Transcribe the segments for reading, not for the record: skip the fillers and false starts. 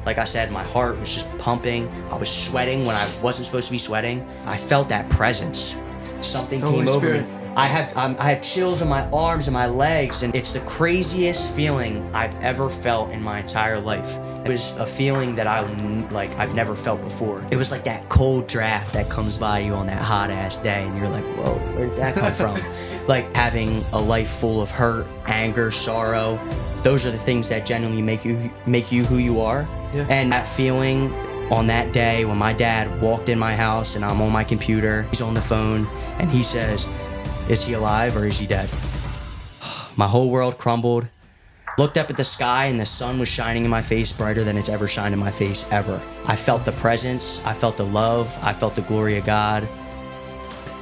Like I said, my heart was just pumping. I was sweating when I wasn't supposed to be sweating. I felt that presence. Something came over me. I have chills in my arms and my legs, and it's the craziest feeling I've ever felt in my entire life. It was a feeling that I've never felt before. It was like that cold draft that comes by you on that hot ass day, and you're like, whoa, where did that come from? Like having a life full of hurt, anger, sorrow. Those are the things that genuinely make you who you are. Yeah. And that feeling on that day when my dad walked in my house and I'm on my computer, he's on the phone, and he says, "Is he alive or is he dead?" My whole world crumbled. Looked up at the sky and the sun was shining in my face brighter than it's ever shined in my face ever. I felt the presence, I felt the love, I felt the glory of God.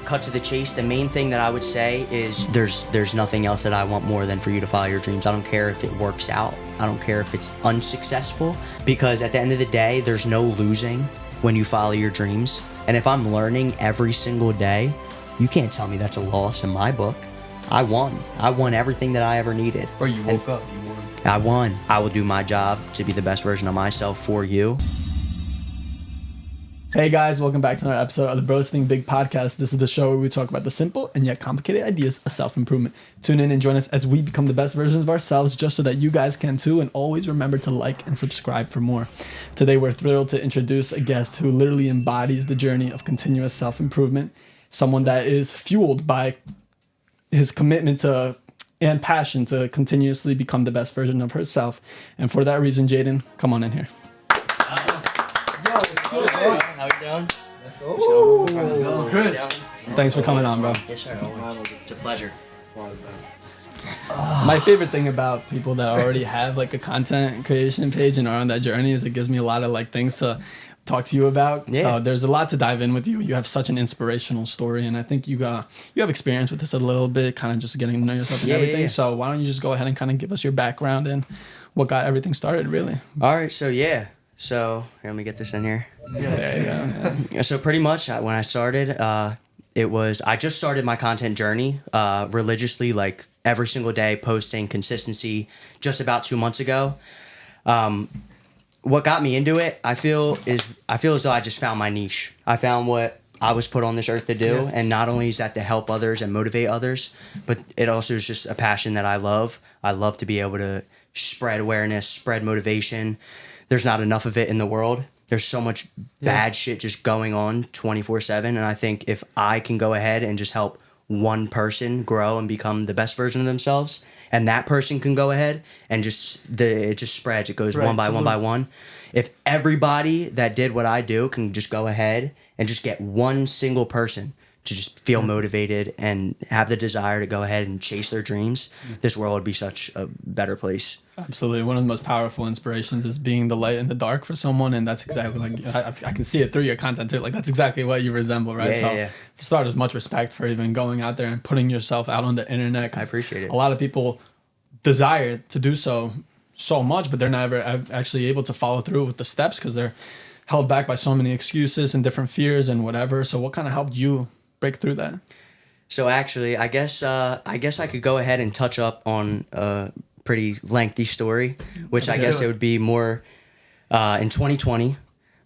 Cut to the chase, the main thing that I would say is there's nothing else that I want more than for you to follow your dreams. I don't care if it works out. I don't care if it's unsuccessful, because at the end of the day, there's no losing when you follow your dreams. And if I'm learning every single day, you can't tell me that's a loss in my book. I won. I won everything that I ever needed. Or you woke up, you won. I won. I will do my job to be the best version of myself for you. Hey guys, welcome back to another episode of the Bros Think Big podcast. This is the show where we talk about the simple and yet complicated ideas of self-improvement. Tune in and join us as we become the best versions of ourselves, just so that you guys can too. And always remember to like and subscribe for more. Today we're thrilled to introduce a guest who literally embodies the journey of continuous self-improvement. Someone that is fueled by his commitment to and passion to continuously become the best version of herself. And for that reason, Jayden, come on in here. How you doing? Let's go. Chris. Thanks for coming on, bro. Yes, sir. It's a pleasure. My favorite thing about people that already have like a content creation page and are on that journey is it gives me a lot of like things to talk to you about. Yeah. So there's a lot to dive in with you. You have such an inspirational story, and I think you have experience with this a little bit, kind of just getting to know yourself and everything. Yeah. So why don't you just go ahead and kind of give us your background and what got everything started, really? All right. So here, let me get this in here. Yeah, there you go. Yeah. So pretty much when I started, I just started my content journey religiously, like every single day, posting consistency just about 2 months ago. What got me into it, I feel as though I just found my niche. I found what I was put on this earth to do. Yeah. And not only is that to help others and motivate others, but it also is just a passion that I love. I love to be able to spread awareness, spread motivation. There's not enough of it in the world. There's so much bad shit just going on 24/7. And I think if I can go ahead and just help one person grow and become the best version of themselves, and that person can go ahead and it just spreads. It goes one by one. If everybody that did what I do can just go ahead and just get one single person to just feel motivated and have the desire to go ahead and chase their dreams, this world would be such a better place. Absolutely. One of the most powerful inspirations is being the light in the dark for someone, and that's exactly like I can see it through your content too. Like that's exactly what you resemble, right? Yeah. For starters, much respect for even going out there and putting yourself out on the internet. I appreciate it. A lot of people desire to do so much, but they're never actually able to follow through with the steps because they're held back by so many excuses and different fears and whatever. So what kind of helped you break through that? So actually, I guess I could go ahead and touch up on a pretty lengthy story, which I guess it would be more in 2020.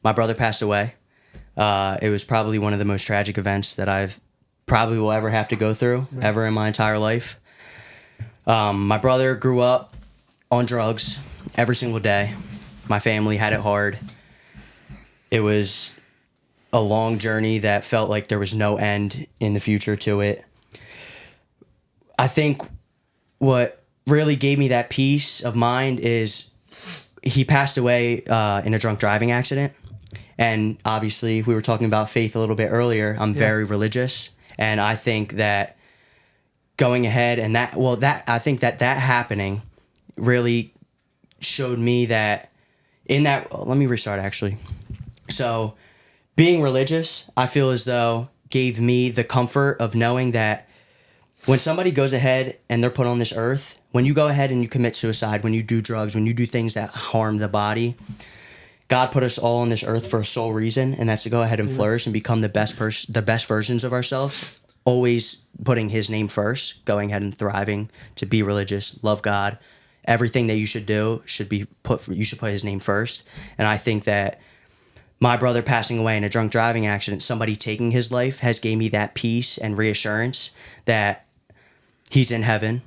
My brother passed away. It was probably one of the most tragic events that I've probably will ever have to go through ever in my entire life. My brother grew up on drugs every single day. My family had it hard. It was a long journey that felt like there was no end in the future to it. I think what really gave me that peace of mind is he passed away in a drunk driving accident. And obviously we were talking about faith a little bit earlier. I'm very religious, and I think that going ahead and I think that happening really showed me that let me restart actually. So being religious, I feel as though gave me the comfort of knowing that when somebody goes ahead and they're put on this earth, when you go ahead and you commit suicide, when you do drugs, when you do things that harm the body, God put us all on this earth for a sole reason, and that's to go ahead and flourish and become the best versions of ourselves. Always putting His name first, going ahead and thriving, to be religious, love God, everything that you should do you should put his name first. And I think that my brother passing away in a drunk driving accident, somebody taking his life, has gave me that peace and reassurance that he's in heaven.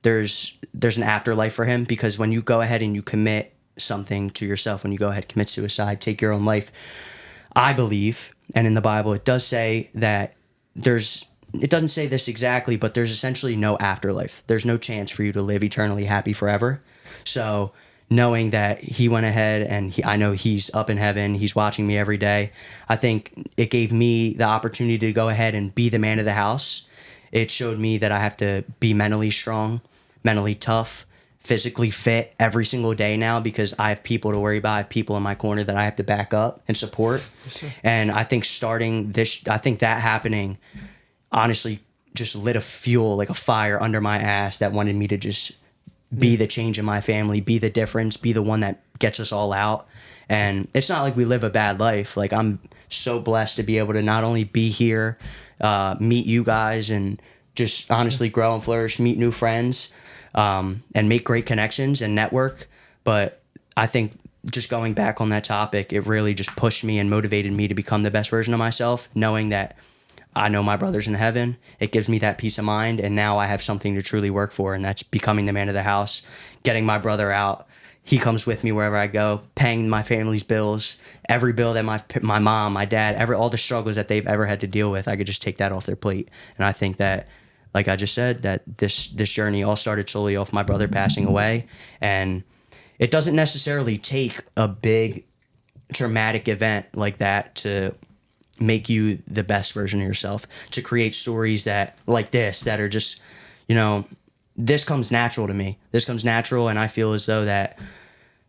There's an afterlife for him, because when you go ahead and you commit something to yourself, when you go ahead, commit suicide, take your own life, I believe, and in the Bible, it does say that it doesn't say this exactly, but there's essentially no afterlife. There's no chance for you to live eternally happy forever. So knowing that he went ahead and I know he's up in heaven, he's watching me every day, I think it gave me the opportunity to go ahead and be the man of the house. It showed me that I have to be mentally strong, mentally tough, physically fit every single day now, because I have people to worry about. I have people in my corner that I have to back up and support. Yes, and I think that happening honestly just lit a fuel, like a fire under my ass that wanted me to just be the change in my family, be the difference, be the one that gets us all out. And it's not like we live a bad life. Like, I'm so blessed to be able to not only be here, meet you guys, and just honestly grow and flourish, meet new friends, and make great connections and network. But I think just going back on that topic, it really just pushed me and motivated me to become the best version of myself, knowing that I know my brother's in heaven. It gives me that peace of mind, and now I have something to truly work for, and that's becoming the man of the house, getting my brother out. He comes with me wherever I go, paying my family's bills, every bill that my mom, my dad, all the struggles that they've ever had to deal with. I could just take that off their plate. And I think that, like I just said, that this journey all started solely off my brother passing away. And it doesn't necessarily take a big traumatic event like that to make you the best version of yourself, to create stories that are just, this comes natural to me. This comes natural, and I feel as though that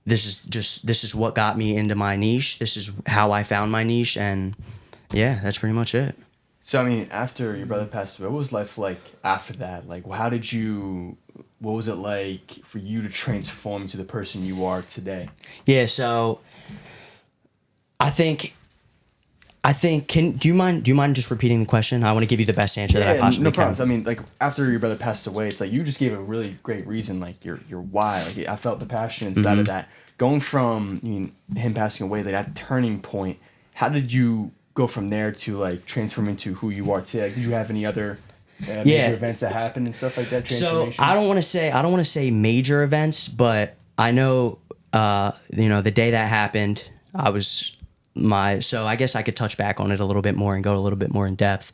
this is what got me into my niche. This is how I found my niche, and yeah, that's pretty much it. So, I mean, after your brother passed away, what was life like after that? Like, what was it like for you to transform to the person you are today? Yeah, so I think do you mind just repeating the question? I want to give you the best answer that I possibly can. No problem. I mean, like, after your brother passed away, it's like you just gave a really great reason, like your why. Like, I felt the passion inside of that. Going from him passing away, like that turning point, how did you go from there to like transform into who you are today? Like, did you have any other major events that happened and stuff like that? So I don't want to say major events, but I know the day that happened, so I guess I could touch back on it a little bit more and go a little bit more in depth.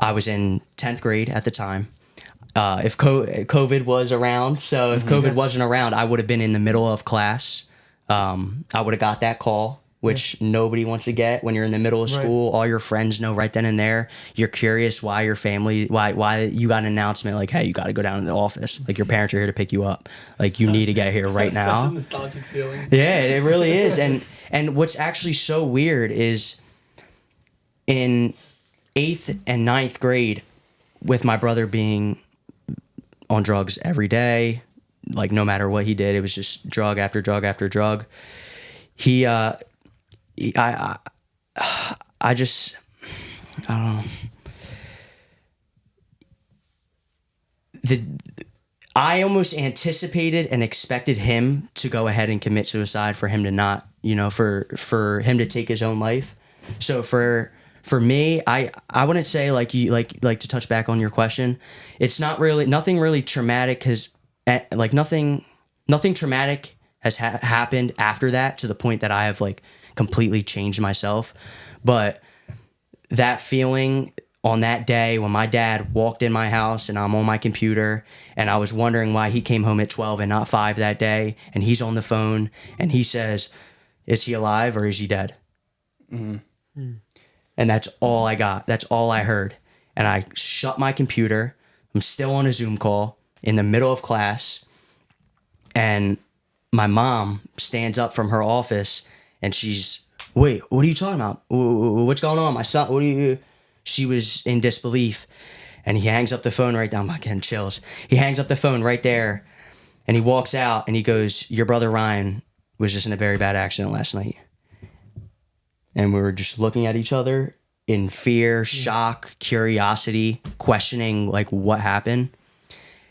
I was in 10th grade at the time. If COVID was around, so if COVID wasn't around, I would have been in the middle of class. I would have got that call, which nobody wants to get when you're in the middle of school. All your friends know right then and there. You're curious why your family, why you got an announcement like, hey, you got to go down to the office. Like, your parents are here to pick you up. Like, you need to get here right now. Such a nostalgic feeling. Yeah, it really is. And what's actually so weird is in 8th and 9th grade, with my brother being on drugs every day, like no matter what he did, it was just drug after drug after drug. I don't know. I almost anticipated and expected him to go ahead and commit suicide, for him to not, for him to take his own life. So for me, I wouldn't say like to touch back on your question. It's nothing really traumatic nothing traumatic has happened after that to the point that I have like completely changed myself. But that feeling on that day when my dad walked in my house and I'm on my computer and I was wondering why he came home at 12 and not 5 that day, and he's on the phone and he says, is he alive or is he dead? Mm-hmm. And that's all I got. That's all I heard. And I shut my computer. I'm still on a Zoom call in the middle of class. And my mom stands up from her office and she's, wait, what are you talking about? What's going on? My son, She was in disbelief. And he hangs up the phone right down. I'm getting chills. He hangs up the phone right there and he walks out and he goes, your brother Ryan was just in a very bad accident last night. And we were just looking at each other in fear, shock, curiosity, questioning like what happened.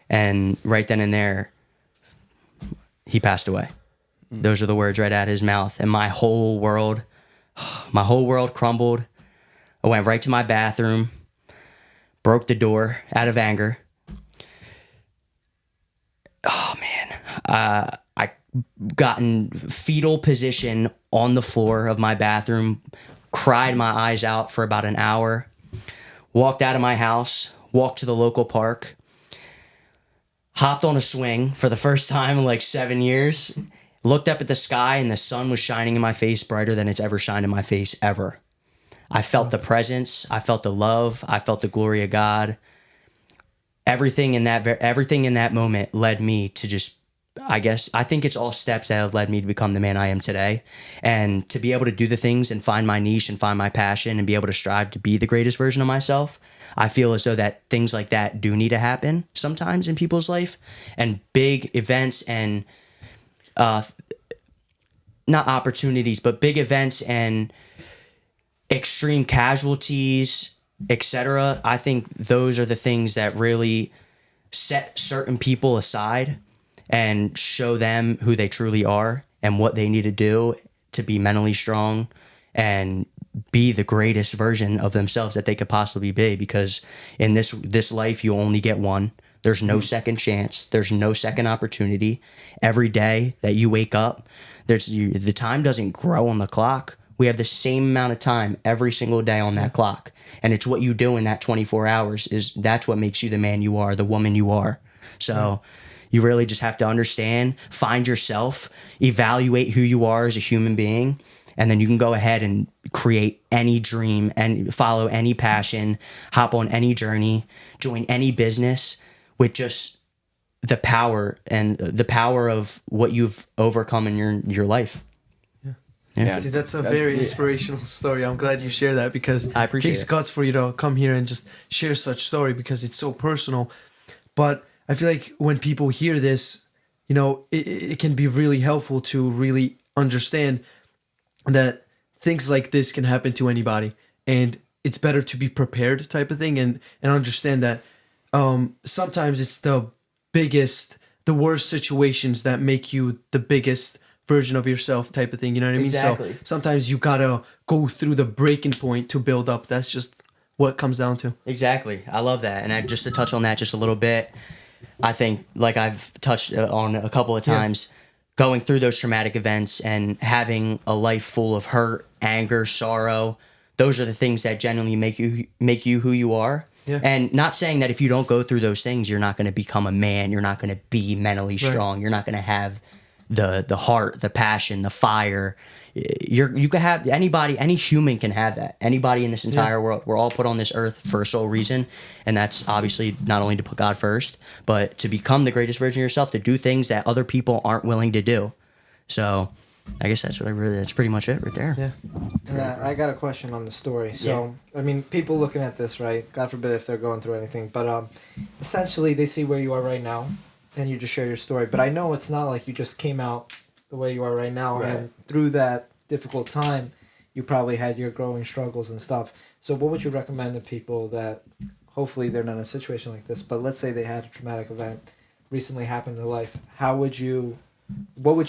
And right then and there, he passed away. Those are the words right out of his mouth. And my whole world crumbled. I went right to my bathroom, broke the door out of anger. Oh man. I got in fetal position on the floor of my bathroom, cried my eyes out for about an hour, walked out of my house, walked to the local park, hopped on a swing for the first time in like 7 years, looked up at the sky, and the sun was shining in my face brighter than it's ever shined in my face ever. I felt the presence. I felt the love. I felt the glory of God. Everything in that moment led me to just, I think it's all steps that have led me to become the man I am today. And to be able to do the things and find my niche and find my passion and be able to strive to be the greatest version of myself, I feel as though that things like that do need to happen sometimes in people's life. And big events and not opportunities, but big events and extreme casualties, etc. I think those are the things that really set certain people aside and show them who they truly are and what they need to do to be mentally strong and be the greatest version of themselves that they could possibly be. Because in this life, you only get one. There's no second chance. There's no second opportunity. Every day that you wake up, the time doesn't grow on the clock. We have the same amount of time every single day on that clock. And it's what you do in that 24 hours that's what makes you the man you are, the woman you are. So you really just have to understand, find yourself, evaluate who you are as a human being, and then you can go ahead and create any dream and follow any passion, hop on any journey, join any business with just the power of what you've overcome in your life. Yeah. Dude, that's a very inspirational story. I'm glad you share that, because I appreciate it takes guts for you to come here and just share such story, because it's so personal. But I feel like when people hear this, it can be really helpful to really understand that things like this can happen to anybody, and it's better to be prepared type of thing, and understand that sometimes it's the worst situations that make you the biggest version of yourself type of thing, you know what I mean? Exactly. So sometimes you gotta go through the breaking point to build up. That's just what it comes down to. Exactly. I love that. And just to touch on that just a little bit, I think, like I've touched on a couple of times, going through those traumatic events and having a life full of hurt, anger, sorrow, those are the things that genuinely make you who you are. Yeah. And not saying that if you don't go through those things, you're not going to become a man, you're not going to be mentally strong, you're not going to have the heart, the passion, the fire. You can have any human can have that. Anybody in this entire world. We're all put on this earth for a sole reason, and that's obviously not only to put God first, but to become the greatest version of yourself, to do things that other people aren't willing to do. So I guess that's pretty much it right there. Yeah. And I got a question on the story. So, I mean, people looking at this, right? God forbid if they're going through anything, but essentially they see where you are right now, and you just share your story. But I know it's not like you just came out the way you are right now, and through that difficult time, you probably had your growing struggles and stuff. So what would you recommend to people that hopefully they're not in a situation like this, but let's say they had a traumatic event recently happened in their life? What would you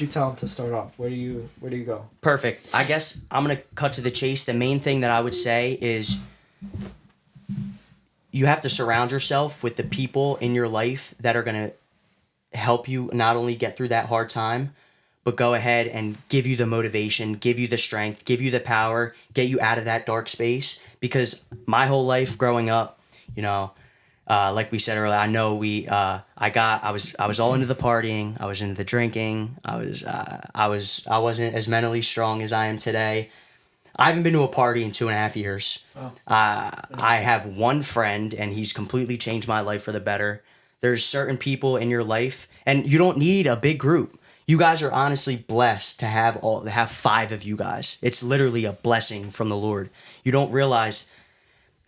tell them to start off? Where do you go? Perfect. I guess I'm going to cut to the chase. The main thing that I would say is you have to surround yourself with the people in your life that are going to help you not only get through that hard time, but go ahead and give you the motivation, give you the strength, give you the power, get you out of that dark space. Because my whole life growing up, like we said earlier, I know I was all into the partying, I was into the drinking, I wasn't as mentally strong as I am today. I haven't been to a party in 2.5 years. Oh. I have one friend, and he's completely changed my life for the better. There's certain people in your life, and you don't need a big group. You guys are honestly blessed to have 5 of you guys. It's literally a blessing from the Lord. You don't realize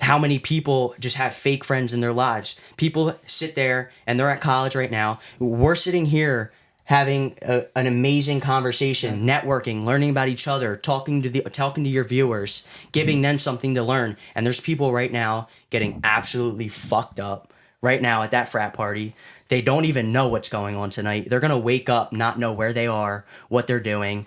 how many people just have fake friends in their lives. People sit there and they're at college right now. We're sitting here having an amazing conversation, networking, learning about each other, talking to your viewers, giving them something to learn. And there's people right now getting absolutely fucked up right now at that frat party, They don't even know what's going on tonight. They're going to wake up, not know where they are, what they're doing.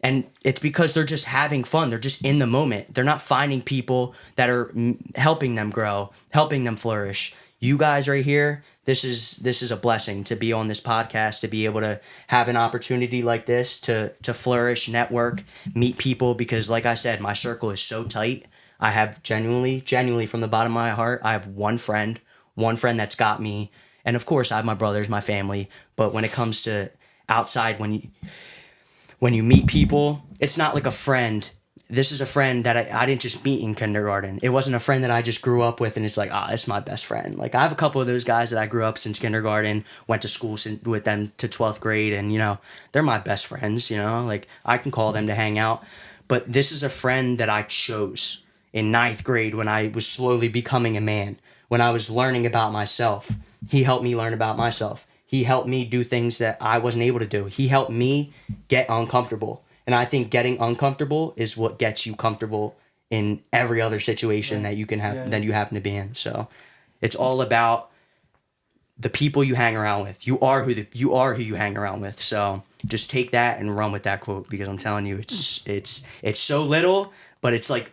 And it's because they're just having fun. They're just in the moment. They're not finding people that are helping them grow, helping them flourish. You guys right here, this is a blessing to be on this podcast, to be able to have an opportunity like this, to flourish, network, meet people, because like I said, my circle is so tight. I have genuinely from the bottom of my heart, I have one friend that's got me. And of course, I have my brothers, my family. But when it comes to outside, when you meet people, it's not like a friend. This is a friend that I didn't just meet in kindergarten. It wasn't a friend that I just grew up with and it's like, it's my best friend. Like, I have a couple of those guys that I grew up since kindergarten, went to school with them to 12th grade, and, they're my best friends, like, I can call them to hang out. But this is a friend that I chose in 9th grade when I was slowly becoming a man, when I was learning about myself. He helped me learn about myself. He helped me do things that I wasn't able to do. He helped me get uncomfortable. And I think getting uncomfortable is what gets you comfortable in every other situation that you can have, that you happen to be in. So it's all about the people you hang around with. You are who you hang around with. So just take that and run with that quote, because I'm telling you, it's so little, but it's like,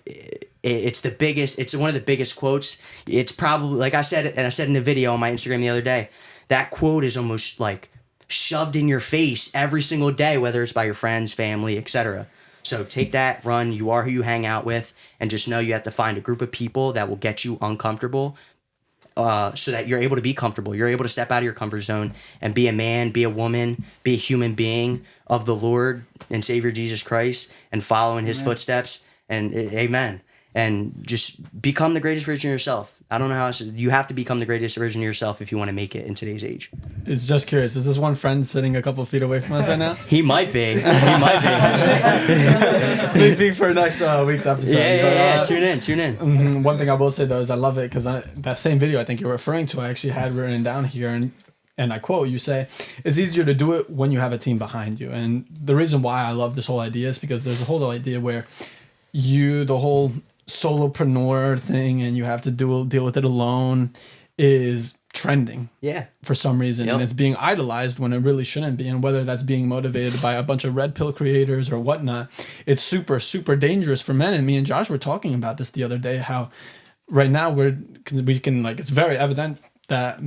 it's the biggest, it's one of the biggest quotes. It's probably, like I said, and I said in the video on my Instagram the other day, that quote is almost like shoved in your face every single day, whether it's by your friends, family, etc. So take that, run. You are who you hang out with, and just know you have to find a group of people that will get you uncomfortable, so that you're able to be comfortable. You're able to step out of your comfort zone and be a man, be a woman, be a human being of the Lord and Savior Jesus Christ, and follow in his footsteps. And amen. And just become the greatest version of yourself. I don't know how else. You have to become the greatest version of yourself if you want to make it in today's age. It's just curious. Is this one friend sitting a couple of feet away from us right now? He might be. Sneak peek for next week's episode. Yeah. Tune in. One thing I will say though is I love it because that same video I think you're referring to, I actually had written down here, and I quote, you say, it's easier to do it when you have a team behind you. And the reason why I love this whole idea is because there's a whole idea where the whole solopreneur thing and you have to deal with it alone is trending for some reason. And it's being idolized when it really shouldn't be. And whether that's being motivated by a bunch of red pill creators or whatnot, it's super, super dangerous for men. And me and Josh were talking about this the other day, how right now it's very evident that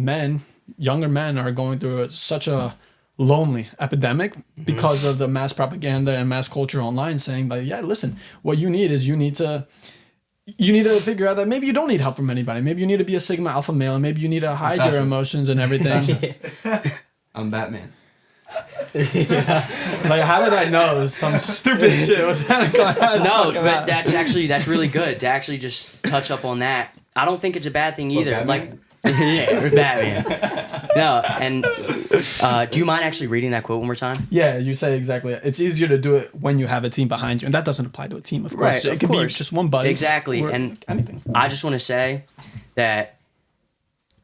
younger men are going through such a lonely epidemic because of the mass propaganda and mass culture online saying like, listen, what you need is you need to figure out that maybe you don't need help from anybody. Maybe you need to be a Sigma alpha male, and maybe you need to hide your emotions and everything. I'm Batman. Like, how did I know some stupid shit was happening? No, but that's really good to actually just touch up on that. I don't think it's a bad thing either. Like, we're Batman. No, and do you mind actually reading that quote one more time? Yeah, you say exactly. It's easier to do it when you have a team behind you, and that doesn't apply to a team, of course. Right, it could be just one buddy. Exactly, and anything. I just want to say that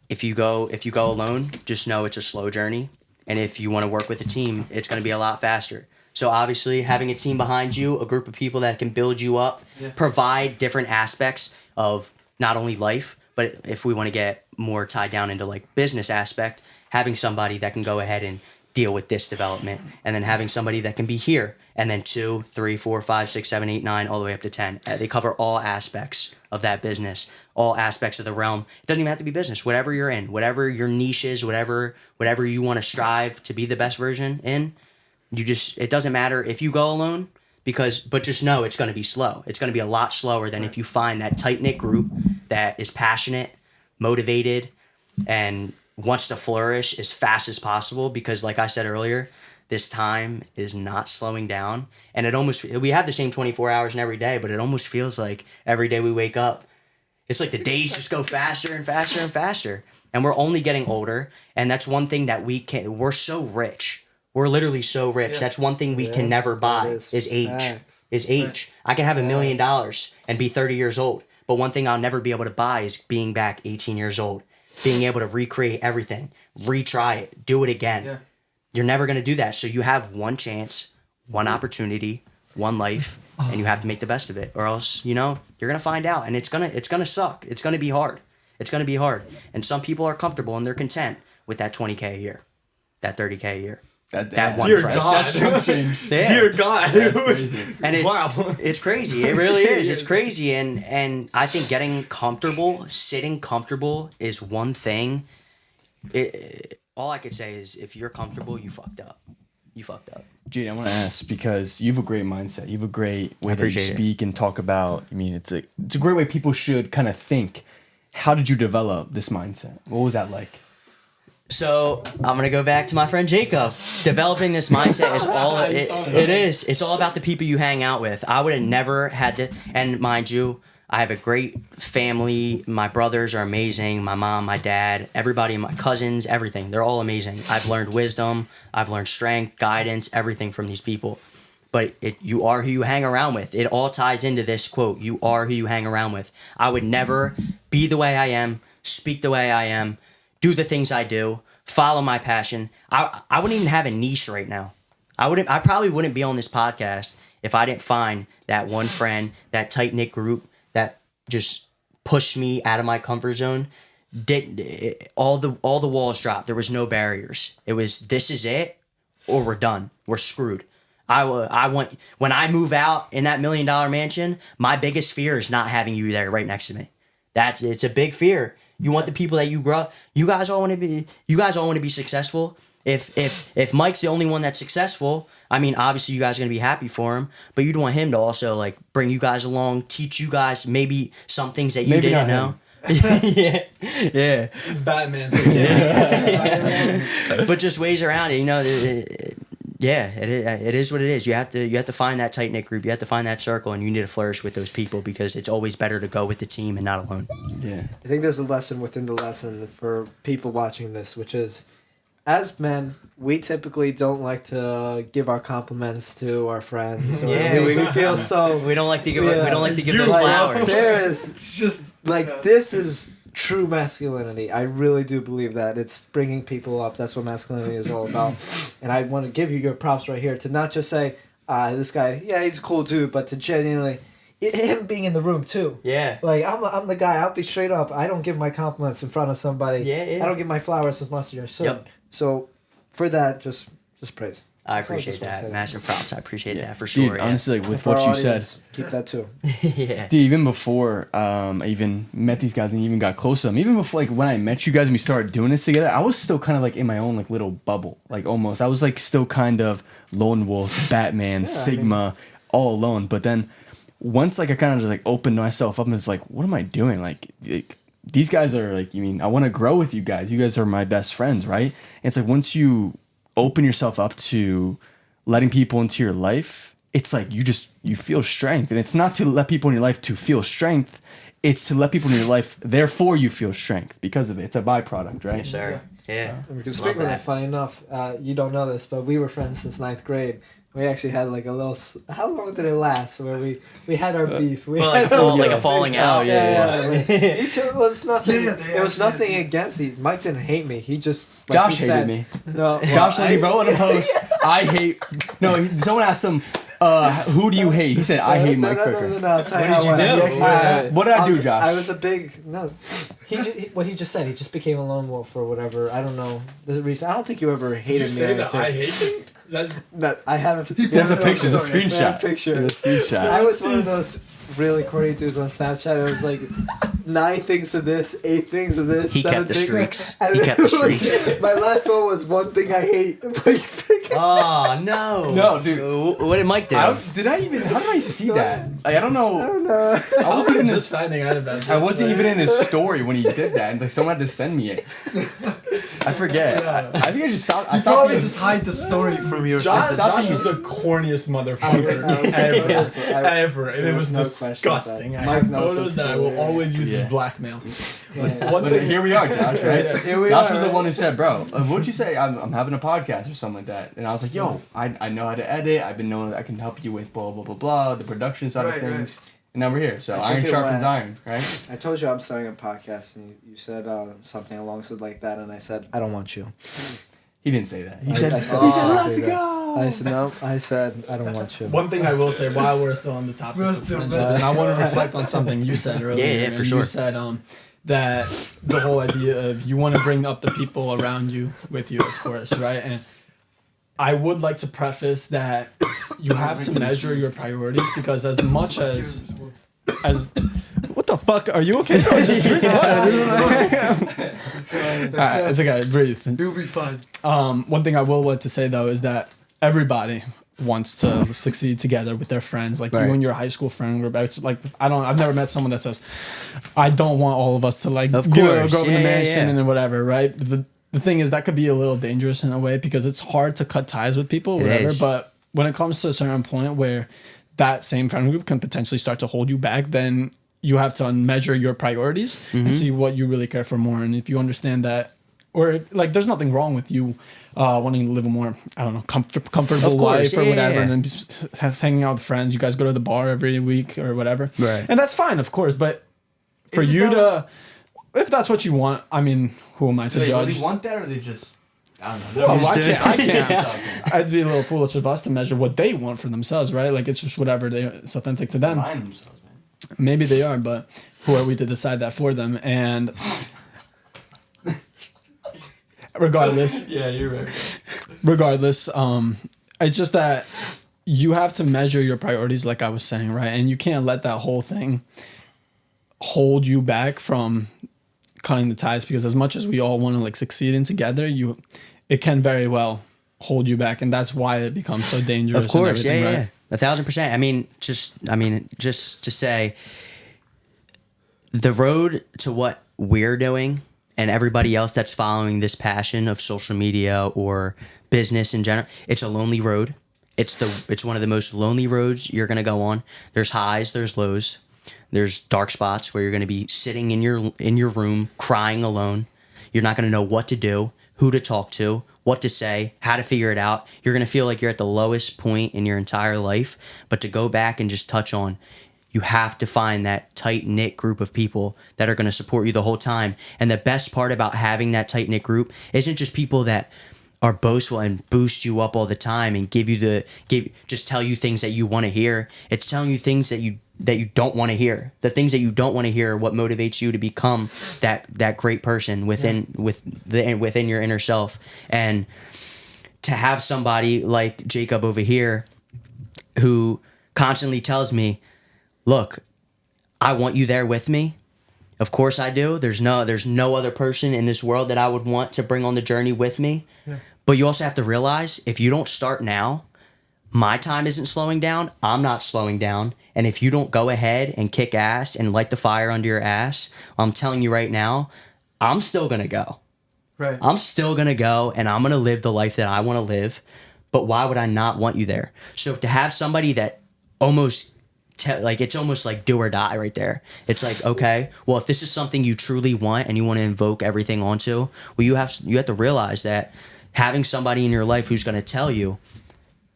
if you go alone, just know it's a slow journey, and if you want to work with a team, it's going to be a lot faster. So obviously, having a team behind you, a group of people that can build you up, provide different aspects of not only life, but if we want to get more tied down into like business aspect, having somebody that can go ahead and deal with this development, and then having somebody that can be here, and then 2, 3, 4, 5, 6, 7, 8, 9, all the way up to 10. They cover all aspects of that business, all aspects of the realm. It doesn't even have to be business. Whatever you're in, whatever your niche is, whatever you want to strive to be the best version in, it doesn't matter if you go alone. But just know it's going to be slow. It's going to be a lot slower than if you find that tight-knit group that is passionate, motivated, and wants to flourish as fast as possible. Because like I said earlier, this time is not slowing down. And we have the same 24 hours in every day, but it almost feels like every day we wake up, it's like the days just go faster and faster and faster. And we're only getting older. And that's one thing that we're so rich. We're literally so rich. That's one thing we can never buy is age. Age. I can have $1 million and be 30 years old. But one thing I'll never be able to buy is being back 18 years old. Being able to recreate everything. Retry it. Do it again. Yeah. You're never going to do that. So you have one chance, one opportunity, one life, and you have to make the best of it. Or else, you're going to find out. And it's gonna suck. It's going to be hard. It's going to be hard. And some people are comfortable and they're content. with that 20K a year, that 30K a year. That Damn. one Dear friend. God. That's chump change. Yeah. Dear God. That's It was- crazy. And it's Wow. it's crazy. It really is. It's crazy. And I think getting comfortable, sitting comfortable is one thing. All I could say is if you're comfortable, you fucked up. You fucked up. Jayden, I want to ask because you have a great mindset. You have a great way that you appreciate it. speak and talk about. I mean, it's a great way people should kind of think. How did you develop this mindset? What was that like? So I'm gonna go back to my friend Jacob. Developing this mindset is all it is. It's all about the people you hang out with. I would have never had to. And mind you, I have a great family. My brothers are amazing. My mom, my dad, everybody, my cousins, everything. They're all amazing. I've learned wisdom. I've learned strength, guidance, everything from these people. But you are who you hang around with. It all ties into this quote. You are who you hang around with. I would never be the way I am, speak the way I am, do the things I do, follow my passion. I wouldn't even have a niche right now. I probably wouldn't be on this podcast if I didn't find that one friend, that tight-knit group that just pushed me out of my comfort zone. All the walls dropped. There was no barriers. It was, this is it or we're done. We're screwed. I want, when I move out in that $1 million mansion, my biggest fear is not having you there right next to me. It's a big fear. You want the people that you grow up. You guys all want to be successful. If Mike's the only one that's successful, I mean, obviously you guys are going to be happy for him, but you'd want him to also like bring you guys along, teach you guys maybe some things that you Maybe didn't not know. Yeah. It's Batman, so yeah. But just ways around it, you know. It is what it is. You have to find that tight knit group. You have to find that circle, and you need to flourish with those people because it's always better to go with the team and not alone. Yeah. I think there's a lesson within the lesson for people watching this, which is, as men, we typically don't like to give our compliments to our friends. Or Yeah, we feel so. We don't like to give Yeah. those Like, flowers. There is It's just like this is true masculinity. I really do believe that it's bringing people up. That's what masculinity is all about. And I want to give you your props right here to not just say, this guy, yeah, he's a cool dude, but to genuinely him being in the room too. Yeah. Like I'm the guy. I'll be straight up. I don't give my compliments in front of somebody. Yeah. I don't give my flowers as much as I should. Yep. So for that, just praise. I So appreciate just wanna say that. that. Massive props. I appreciate that for Dude, sure. Yeah. honestly, like, with For what our you said, audience, keep that too. Yeah. dude, even before I even met these guys and even got close to them, even before like when I met you guys and we started doing this together, I was still kind of like in my own like little bubble, like almost. I was like still kind of lone wolf, Batman, Sigma, all alone. But then once like I kind of just like opened myself up and it's like, what am I doing? Like these guys are like, I want to grow with you guys. You guys are my best friends, right? And it's like once you open yourself up to letting people into your life, it's like you feel strength. And it's not to let people in your life to feel strength, it's to let people in your life, therefore you feel strength because of it. It's a byproduct, right? Yes, sir. Yeah. Speaking Love of that, that. funny enough, you don't know this, but we were friends since 9th grade. We actually had like a little. How long did it last? Where we had our beef. We Well, had like a falling out. Oh, yeah. It was nothing. Yeah, they it was actually nothing against you. Mike didn't hate me. He just. Like Josh he hated said, me. No, Josh literally wrote in a post, I hate. No, someone asked him, who do you hate? He said, I hate Mike Crooker. No. I'll tell you What how did you it do? went. He actually said- What did I do, was- Josh? I was a big no. What he just said. He just became a lone wolf or whatever. I don't know the reason. I don't think you ever hated me. or anything. hate him? That, No, I haven't. There's a picture, there's a Sorry, I have screenshot. a picture. There's a screenshot. I was one of those really corny dudes on Snapchat. It was like 9 things of this, 8 things of this. He 7 kept the things. streaks. And He it kept the was- streaks. My last one was one thing I hate. Oh no. No, dude. What did Mike do? How did I see that? Like, I don't know. I don't know. I wasn't even just finding out about this. I wasn't even in his story when he did that, and like someone had to send me it. I forget. I think I just stopped. I You stopped. probably being- just hide the story from your Josh, sister. Josh was the corniest motherfucker ever. And it was no question about disgusting. that. I Mike have knows photos this that I too, will yeah. always use Yeah. as blackmail. Yeah. One But thing, here we are, Josh. Right? Here we Josh are, was the right? one who said, "Bro, what'd you say? I'm having a podcast or something like that." And I was like, "Yo, I know how to edit. I've been knowing that I can help you with blah blah blah blah the production side Right, of things." And now we're here. So I iron think it sharpens went- iron, right? I told you I'm starting a podcast, and you said something along like that, and I said I don't want you. He didn't say that. He I said, said, "Let's that. go." I said no. I said I don't want you. one thing I will say while we're still on the topic We're of still friendships, best. and I want to reflect on something you said earlier. Yeah, for and sure. You said that the whole idea of you want to bring up the people around you with you, of course, right? And I would like to preface that you have to measure your priorities, because as much as what the fuck, are you okay? Or just drink water. Alright, it's okay, breathe. You'll be fine. One thing I will like to say though is that everybody wants to succeed together with their friends, like Right. you and your high school friend group. It's like I've never met someone that says, I don't want all of us to like Of go course. up in the Yeah, mansion yeah. and whatever, right? The thing is that could be a little dangerous in a way, because it's hard to cut ties with people, It whatever. is. But when it comes to a certain point where that same friend group can potentially start to hold you back, then you have to measure your priorities and see what you really care for more. And if you understand that, or like, there's nothing wrong with you wanting to live a more, I don't know, comfortable Of course, life or yeah, whatever, yeah. and then just hanging out with friends. You guys go to the bar every week or whatever, Right. and that's fine, of course. But for Is it you though? to, if that's what you want, I mean, who am I to Do they judge? really want that, or they just? I don't know. Well, I can't. Yeah. I'd be a little foolish of us to measure what they want for themselves, right? Like, it's just whatever it's authentic to them. Lying themselves, man. Maybe they are, but who are we to decide that for them? And regardless, Yeah, you're right. regardless, it's just that you have to measure your priorities, like I was saying, right? And you can't let that whole thing hold you back from cutting the ties, because as much as we all want to like succeed in together, it can very well hold you back, and that's why it becomes so dangerous. Of course, and everything, yeah, right? 1,000%. I mean, just to say, the road to what we're doing and everybody else that's following this passion of social media or business in general, it's a lonely road. It's one of the most lonely roads you're gonna go on. There's highs, there's lows. There's dark spots where you're going to be sitting in your room crying alone. You're not going to know what to do, who to talk to, what to say, how to figure it out. You're going to feel like you're at the lowest point in your entire life. But to go back and just touch on, you have to find that tight-knit group of people that are going to support you the whole time. And the best part about having that tight-knit group isn't just people that are boastful and boost you up all the time and just tell you things that you want to hear. It's telling you things that you don't want to hear. The things that you don't want to hear are what motivates you to become that great person within your inner self. And to have somebody like Jacob over here who constantly tells me, look, I want you there with me. Of course I do. There's no other person in this world that I would want to bring on the journey with me. Yeah. But you also have to realize, if you don't start now, my time isn't slowing down. I'm not slowing down. And if you don't go ahead and kick ass and light the fire under your ass, I'm telling you right now, I'm still going to go. Right. I'm still going to go, and I'm going to live the life that I want to live. But why would I not want you there? So to have somebody that it's almost like do or die right there. It's like, okay, well, if this is something you truly want and you want to invoke everything onto, well, you have to realize that having somebody in your life who's going to tell you,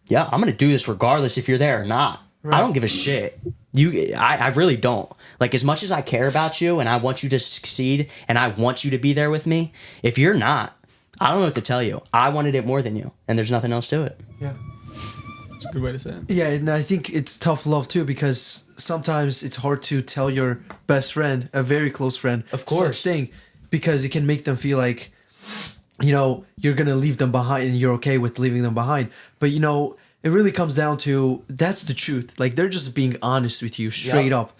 yeah, I'm going to do this regardless if you're there or not. Right. I don't give a shit. I really don't. Like, as much as I care about you and I want you to succeed and I want you to be there with me, if you're not, I don't know what to tell you. I wanted it more than you, and there's nothing else to it. Yeah. It's a good way to say it. Yeah, and I think it's tough love too, because sometimes it's hard to tell your best friend, a very close friend, of course, such thing, because it can make them feel like, you're gonna leave them behind and you're okay with leaving them behind. But it really comes down to, that's the truth. Like, they're just being honest with you straight up,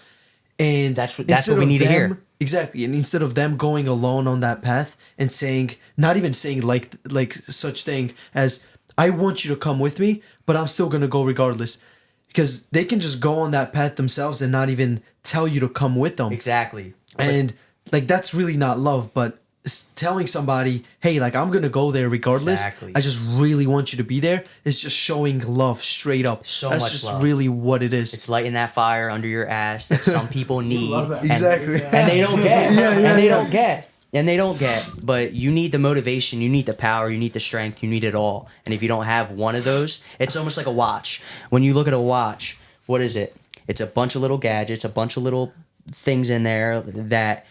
and that's what we need to hear. Exactly. And instead of them going alone on that path and saying, not even saying like such thing as, I want you to come with me, but I'm still going to go regardless. Because they can just go on that path themselves and not even tell you to come with them. Exactly. And like, that's really not love, but telling somebody, hey, like, I'm going to go there regardless. Exactly. I just really want you to be there. It's just showing love straight up. That's much just love. really what it is. It's lighting that fire under your ass that some people need. love that. Exactly. And they don't get. Yeah, yeah. And they don't get. But you need the motivation, you need the power, you need the strength, you need it all. And if you don't have one of those, it's almost like a watch. When you look at a watch, what is it? It's a bunch of little gadgets, a bunch of little things in there that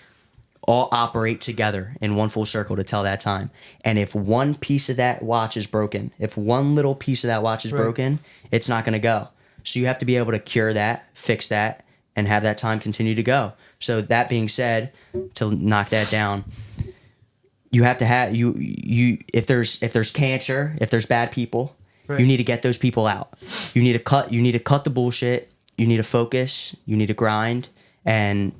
all operate together in one full circle to tell that time. And if one piece of that watch is broken, if one little piece of that watch is broken, it's not going to go. So you have to be able to cure that, fix that, and have that time continue to go. So that being said, to knock that down, you have to have you if there's cancer, if there's bad people, Right. you need to get those people out. You need to cut the bullshit. You need to focus. You need to grind. And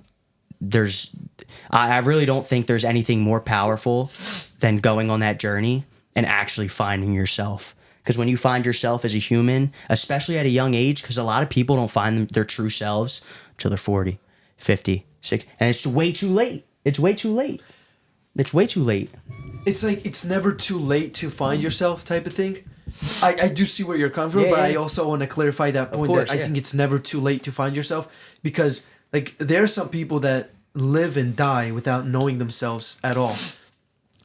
I really don't think there's anything more powerful than going on that journey and actually finding yourself. Because when you find yourself as a human, especially at a young age, because a lot of people don't find their true selves until they're 40, 50, 60, and it's way too late. It's way too late. It's way too late. It's like it's never too late to find yourself type of thing. I do see where you're coming from, Yeah, but yeah. I also want to clarify that point course, that I yeah. think it's never too late to find yourself, because like there are some people that live and die without knowing themselves at all.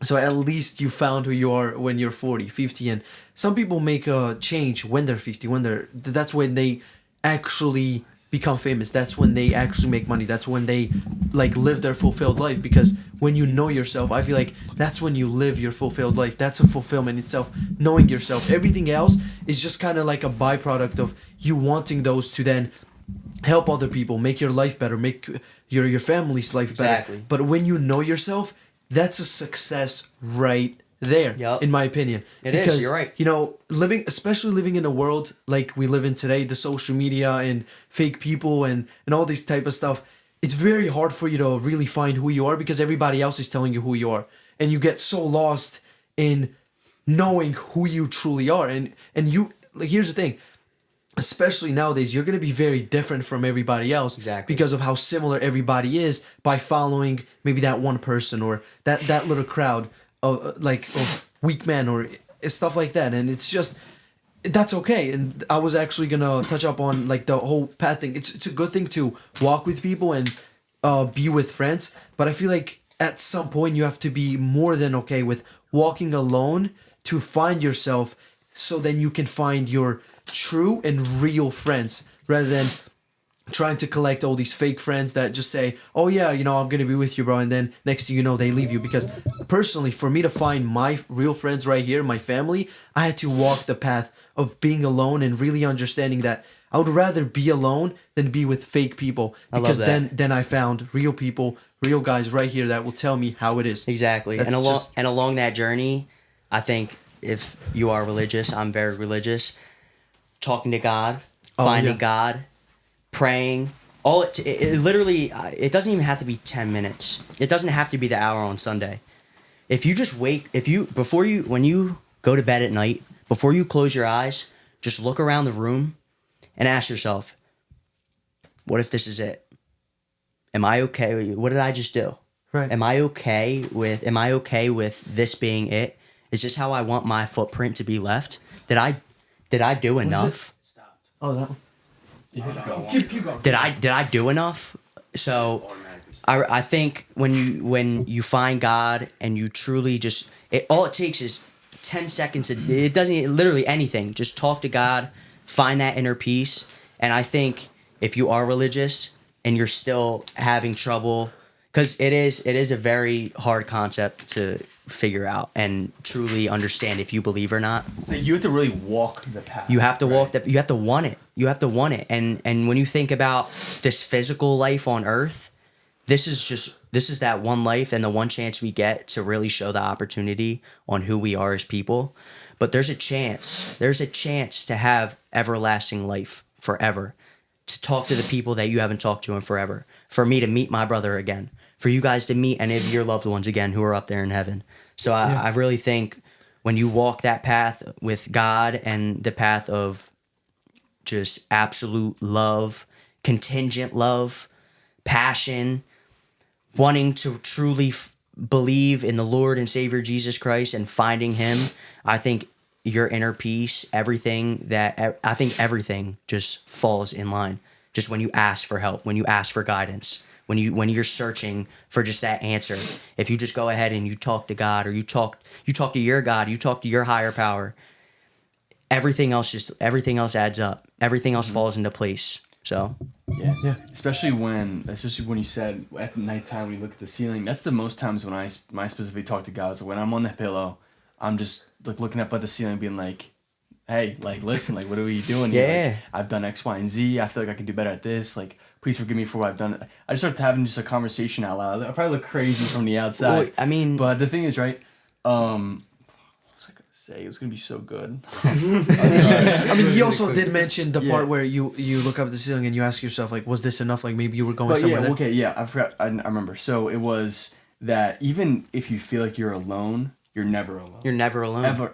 So at least you found who you are when you're 40, 50, and some people make a change when they're 50, that's when they actually become famous. That's when they actually make money. That's when they like live their fulfilled life, because when you know yourself, I feel like that's when you live your fulfilled life. That's a fulfillment itself, knowing yourself. Everything else is just kind of like a byproduct of you wanting those to then help other people, make your life better, make your family's life better. Exactly. But when you know yourself, that's a success right there, Yep. in my opinion. It is, Because, you're right. you know, especially living in a world like we live in today, the social media and fake people and all this type of stuff, it's very hard for you to really find who you are, because everybody else is telling you who you are. And you get so lost in knowing who you truly are. And you, like, here's the thing. Especially nowadays, you're going to be very different from everybody else. Exactly. Because of how similar everybody is by following maybe that one person or that little crowd of weak men or stuff like that. And it's just, that's okay. And I was actually going to touch up on like the whole path thing. It's a good thing to walk with people and be with friends. But I feel like at some point you have to be more than okay with walking alone to find yourself, so then you can find your true and real friends, rather than trying to collect all these fake friends that just say, oh yeah, you know, I'm gonna be with you, bro, and then next thing you know they leave you. Because personally, for me to find my real friends right here, my family, I had to walk the path of being alone and really understanding that I would rather be alone than be with fake people, because I love that. then I found real people, real guys right here that will tell me how it is. Exactly. That's And along that journey, I think if you are religious, I'm very religious, talking to God, finding yeah. God, praying, it literally, it doesn't even have to be 10 minutes. It doesn't have to be the hour on Sunday. If you just when you go to bed at night, before you close your eyes, just look around the room and ask yourself, what if this is it? Am I okay? What did I just do? Right. Am I okay with this being it? Is this how I want my footprint to be left? Did I do enough? Oh, that one. Keep going. Did I do enough? So I think when you find God and you truly just all it takes is 10 seconds. It doesn't literally anything. Just talk to God, find that inner peace. And I think if you are religious and you're still having trouble, because it is a very hard concept to figure out and truly understand if you believe or not. So you have to really walk the path. You have to right? walk that. You have to want it. You have to want it. And when you think about this physical life on Earth, this is that one life and the one chance we get to really show the opportunity on who we are as people. But there's a chance. There's a chance to have everlasting life forever. To talk to the people that you haven't talked to in forever. For me to meet my brother again. For you guys to meet any of your loved ones again who are up there in heaven. So I really think when you walk that path with God and the path of just absolute love, contingent love, passion, wanting to truly believe in the Lord and Savior Jesus Christ and finding Him, I think your inner peace, everything just falls in line. Just when you ask for help, when you ask for guidance, when you're searching for just that answer. If you just go ahead and you talk to God, or you talk to your God, you talk to your higher power, everything else adds up. Everything else falls into place. So Yeah. Especially when you said at nighttime when you look at the ceiling, that's the most times when I specifically talk to God. So when I'm on the pillow, I'm just like looking up at the ceiling being like, hey, like, listen, like, what are we doing? Yeah. Here? Like, I've done X, Y, and Z. I feel like I can do better at this. Like, please forgive me for what I've done. I just started having just a conversation out loud. I probably look crazy from the outside. Well, I mean, but the thing is, right? What was I gonna say? It was gonna be so good. I mean, he also did mention the part where you look up at the ceiling and you ask yourself, like, was this enough? Like, maybe you were going But somewhere. yeah, there. okay, yeah, I forgot. I remember. So it was that even if you feel like you're alone, you're never alone. you're never alone.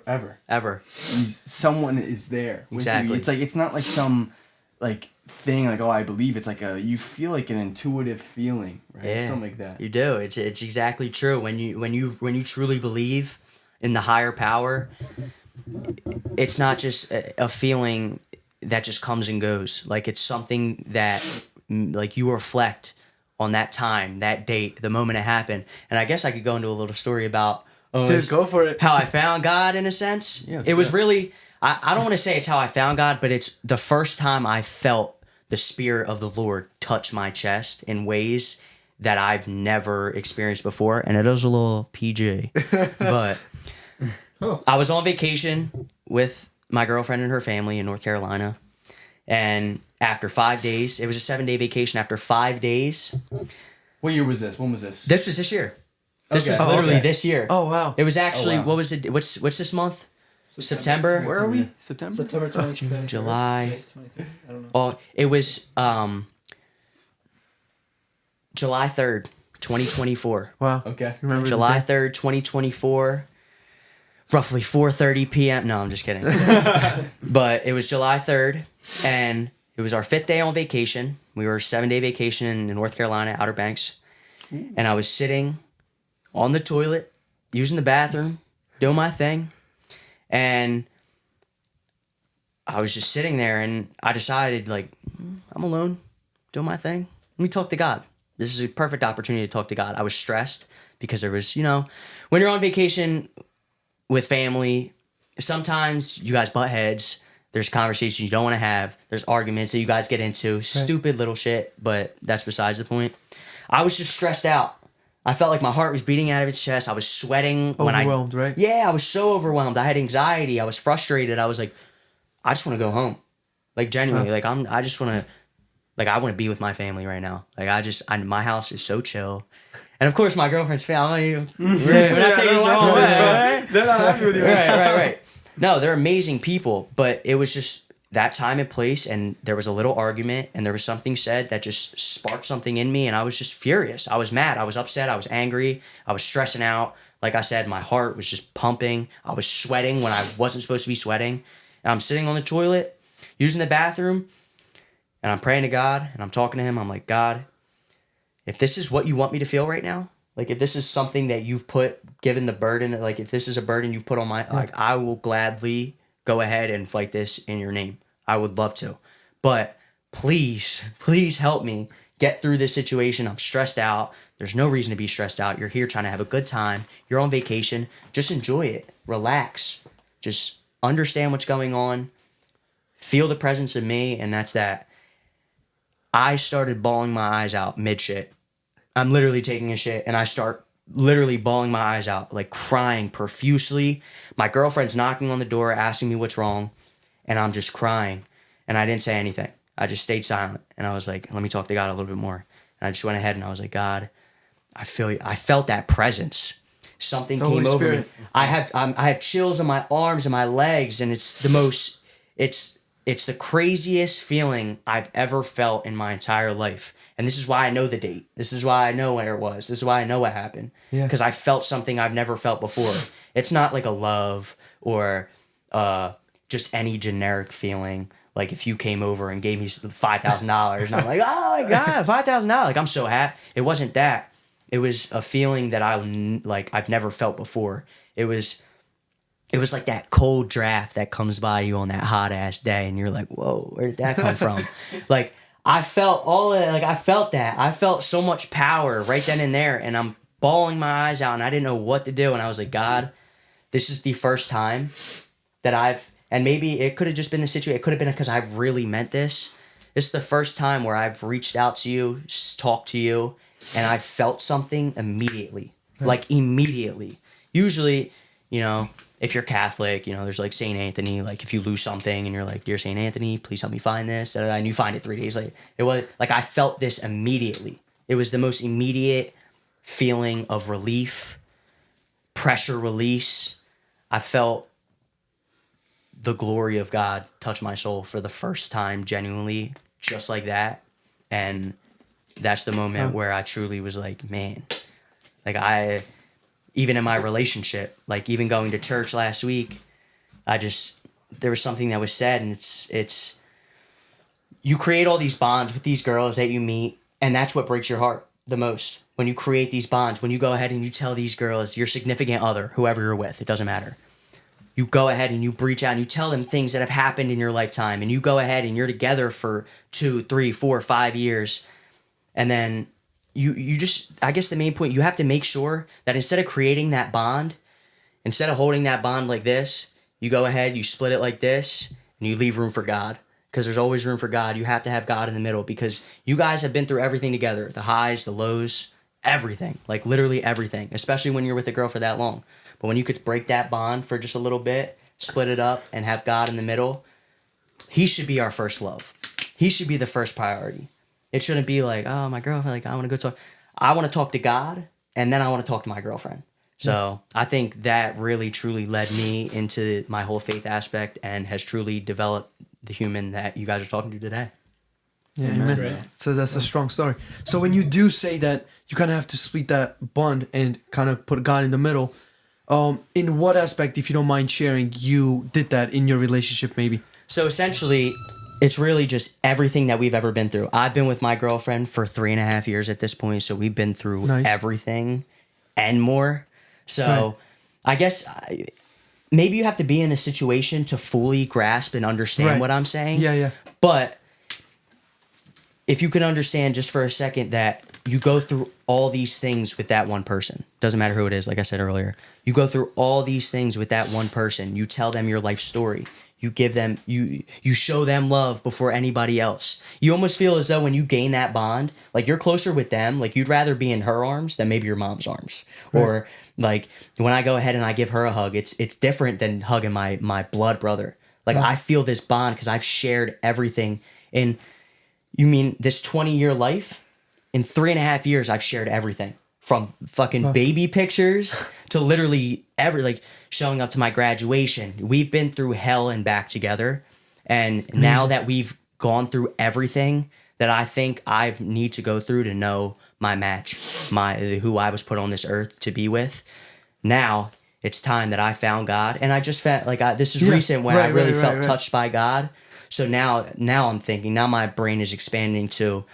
Ever. Someone is there. With Exactly. You. It's like, it's not like some like thing like, oh, I believe. It's like you feel like an intuitive feeling, right? Yeah. Something like that. You do. It's exactly true. When you truly believe in the higher power, it's not just a feeling that just comes and goes. Like, it's something that like you reflect on that time, that date, the moment it happened. And I guess I could go into a little story about Dude, go for it. how I found God in a sense. Yeah, It was really, I don't want to say it's how I found God, but it's the first time I felt the Spirit of the Lord touch my chest in ways that I've never experienced before. And it was a little PG. But I was on vacation with my girlfriend and her family in North Carolina. And after 5 days, it was a 7-day vacation. After 5 days, What year was this? When was this? this was this year. This Okay. was Oh, literally okay. this year. Oh, wow. It was actually, wow. what was it? What's this month? September? Where are we? September. September 23rd. July. Today's 23rd. I don't know. Oh, it was July 3rd, 2024. Wow. Okay. Remember the July day? 3rd, 2024. Roughly 4:30 p.m. No, I'm just kidding. But it was July 3rd, and it was our 5th day on vacation. We were a 7-day vacation in North Carolina, Outer Banks. And I was sitting on the toilet, using the bathroom, doing my thing. And I was just sitting there, and I decided, like, I'm alone, doing my thing. Let me talk to God. This is a perfect opportunity to talk to God. I was stressed because there was, when you're on vacation with family, sometimes you guys butt heads. There's conversations you don't want to have. There's arguments that you guys get into. Stupid little shit, but that's besides the point. I was just stressed out. I felt like my heart was beating out of its chest. I was sweating. Overwhelmed, right? Yeah, I was so overwhelmed. I had anxiety. I was frustrated. I was like, I just want to go home. Like, genuinely. Like, I just want to, like, I want to be with my family right now. Like, my house is so chill. And of course, my girlfriend's family. We're not taking this the wrong way. They're not happy with you. Right. No, they're amazing people, but it was just that time and place, and there was a little argument, and there was something said that just sparked something in me, and I was just furious. I was mad. I was upset. I was angry. I was stressing out. Like I said, my heart was just pumping. I was sweating when I wasn't supposed to be sweating. And I'm sitting on the toilet, using the bathroom, and I'm praying to God, and I'm talking to him. I'm like, God, if this is what you want me to feel right now, like if this is something that you've given the burden, like if this is a burden you've put on like I will gladly go ahead and fight this in your name. I would love to. But please help me get through this situation. I'm stressed out. There's no reason to be stressed out. You're here trying to have a good time. You're on vacation. Just enjoy it. Relax. Just understand what's going on. Feel the presence of me, and that's that. I started bawling my eyes out mid-shit. I'm literally taking a shit, and I start literally bawling my eyes out, like crying profusely. My girlfriend's knocking on the door, asking me what's wrong, and I'm just crying. And I didn't say anything. I just stayed silent, and I was like, let me talk to God a little bit more. And I just went ahead, and I was like, God, I felt that presence. Something The came Holy over me. Spirit. I have chills on my arms and my legs, and it's the craziest feeling I've ever felt in my entire life. And this is why I know the date. This is why I know where it was. This is why I know what happened. Yeah. Because I felt something I've never felt before. It's not like a love or just any generic feeling. Like if you came over and gave me $5,000 and I'm like, oh my God, $5,000. Like I'm so happy. It wasn't that. It was a feeling that I've never felt before. It was like that cold draft that comes by you on that hot ass day, and you're like, whoa, where did that come from? Like I felt all of it. Like I felt that. I felt so much power right then and there, and I'm bawling my eyes out, and I didn't know what to do. And I was like, God, this is the first time that and maybe it could have just been the situation. It could have been because I've really meant this. This is the first time where I've reached out to you, talked to you, and I felt something immediately. Like immediately. Usually, if you're Catholic, you know, there's like Saint Anthony. Like if you lose something and you're like, "Dear Saint Anthony, please help me find this," and you find it 3 days later. It was like I felt this immediately. It was the most immediate feeling of relief, pressure release. I felt the glory of God touch my soul for the first time, genuinely, just like that. And that's the moment where I truly was like, man, like even in my relationship, like even going to church last week, there was something that was said, and it's you create all these bonds with these girls that you meet, and that's what breaks your heart the most. When you create these bonds, when you go ahead and you tell these girls, your significant other, whoever you're with, it doesn't matter. You go ahead and you reach out and you tell them things that have happened in your lifetime, and you go ahead and you're together for 2, 3, 4, 5 years, and then you just, I guess the main point, you have to make sure that instead of creating that bond, instead of holding that bond like this, you go ahead, you split it like this, and you leave room for God. Because there's always room for God. You have to have God in the middle, because you guys have been through everything together. The highs, the lows, everything. Like literally everything. Especially when you're with a girl for that long. But when you could break that bond for just a little bit, split it up, and have God in the middle, he should be our first love. He should be the first priority. It shouldn't be like, oh, my girlfriend, like, I want to go talk. I want to talk to God, and then I want to talk to my girlfriend. So I think that really, truly led me into my whole faith aspect and has truly developed the human that you guys are talking to today. Yeah, That's amen. great. So that's a strong story. So when you do say that you kind of have to split that bond and kind of put God in the middle, in what aspect, if you don't mind sharing, you did that in your relationship maybe? So essentially, it's really just everything that we've ever been through. I've been with my girlfriend for 3.5 years at this point, so we've been through everything and more. So I guess maybe you have to be in a situation to fully grasp and understand what I'm saying. Yeah. But if you can understand just for a second that you go through all these things with that one person, doesn't matter who it is, like I said earlier, you go through all these things with that one person. You tell them your life story. You give them, you show them love before anybody else. You almost feel as though when you gain that bond, like you're closer with them, like you'd rather be in her arms than maybe your mom's arms. Right. Or like when I go ahead and I give her a hug, it's different than hugging my blood brother. Like I feel this bond because I've shared everything. And you mean this 20-year life? In 3.5 years, I've shared everything. From fucking baby pictures to literally like showing up to my graduation. We've been through hell and back together. And now that we've gone through everything that I think I need to go through to know my match, who I was put on this earth to be with, now it's time that I found God. And I just felt like this is recent when I really felt touched by God. So now I'm thinking, now my brain is expanding to,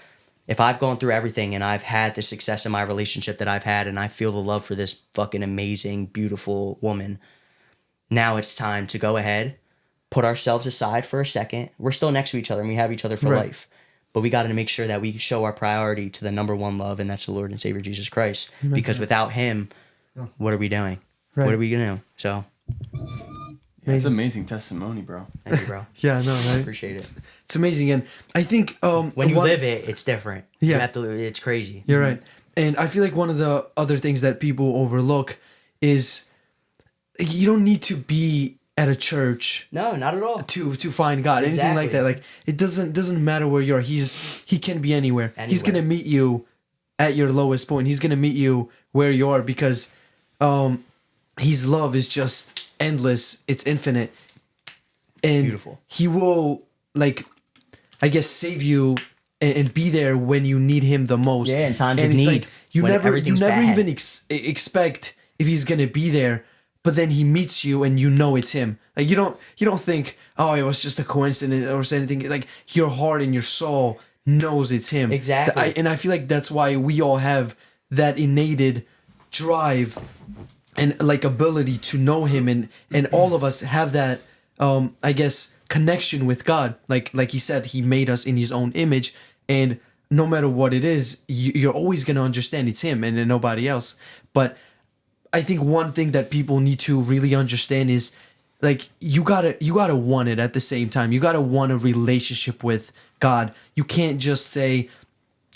if I've gone through everything and I've had the success in my relationship that I've had and I feel the love for this fucking amazing, beautiful woman, now it's time to go ahead, put ourselves aside for a second. We're still next to each other and we have each other for life. But we got to make sure that we show our priority to the number one love, and that's the Lord and Savior Jesus Christ. Because without him, what are we doing? What are we going to do? So... That's amazing testimony, bro. Thank you, bro. Yeah, no, right? Appreciate it. It's amazing. And I think... when you live it, it's different. Yeah. You have to, it's crazy. You're right. And I feel like one of the other things that people overlook is you don't need to be at a church. No, not at all. To find God. Exactly. Anything like that. Like it doesn't matter where you are. He can be anywhere. He's gonna meet you at your lowest point. He's gonna meet you where you are because his love is just endless. It's infinite. And beautiful. He will, like, I guess, save you and be there when you need him the most. Yeah, in times of need. Like, you never even expect if he's gonna be there, but then he meets you and you know it's him. Like you don't think, oh, it was just a coincidence or anything. Like your heart and your soul knows it's him. Exactly. And I feel like that's why we all have that innate drive and like ability to know him, and all of us have that I guess connection with God. Like he said, he made us in his own image, and no matter what it is, you're always gonna understand it's him and nobody else. But I think one thing that people need to really understand is like you gotta want it at the same time. You gotta want a relationship with God. You can't just say,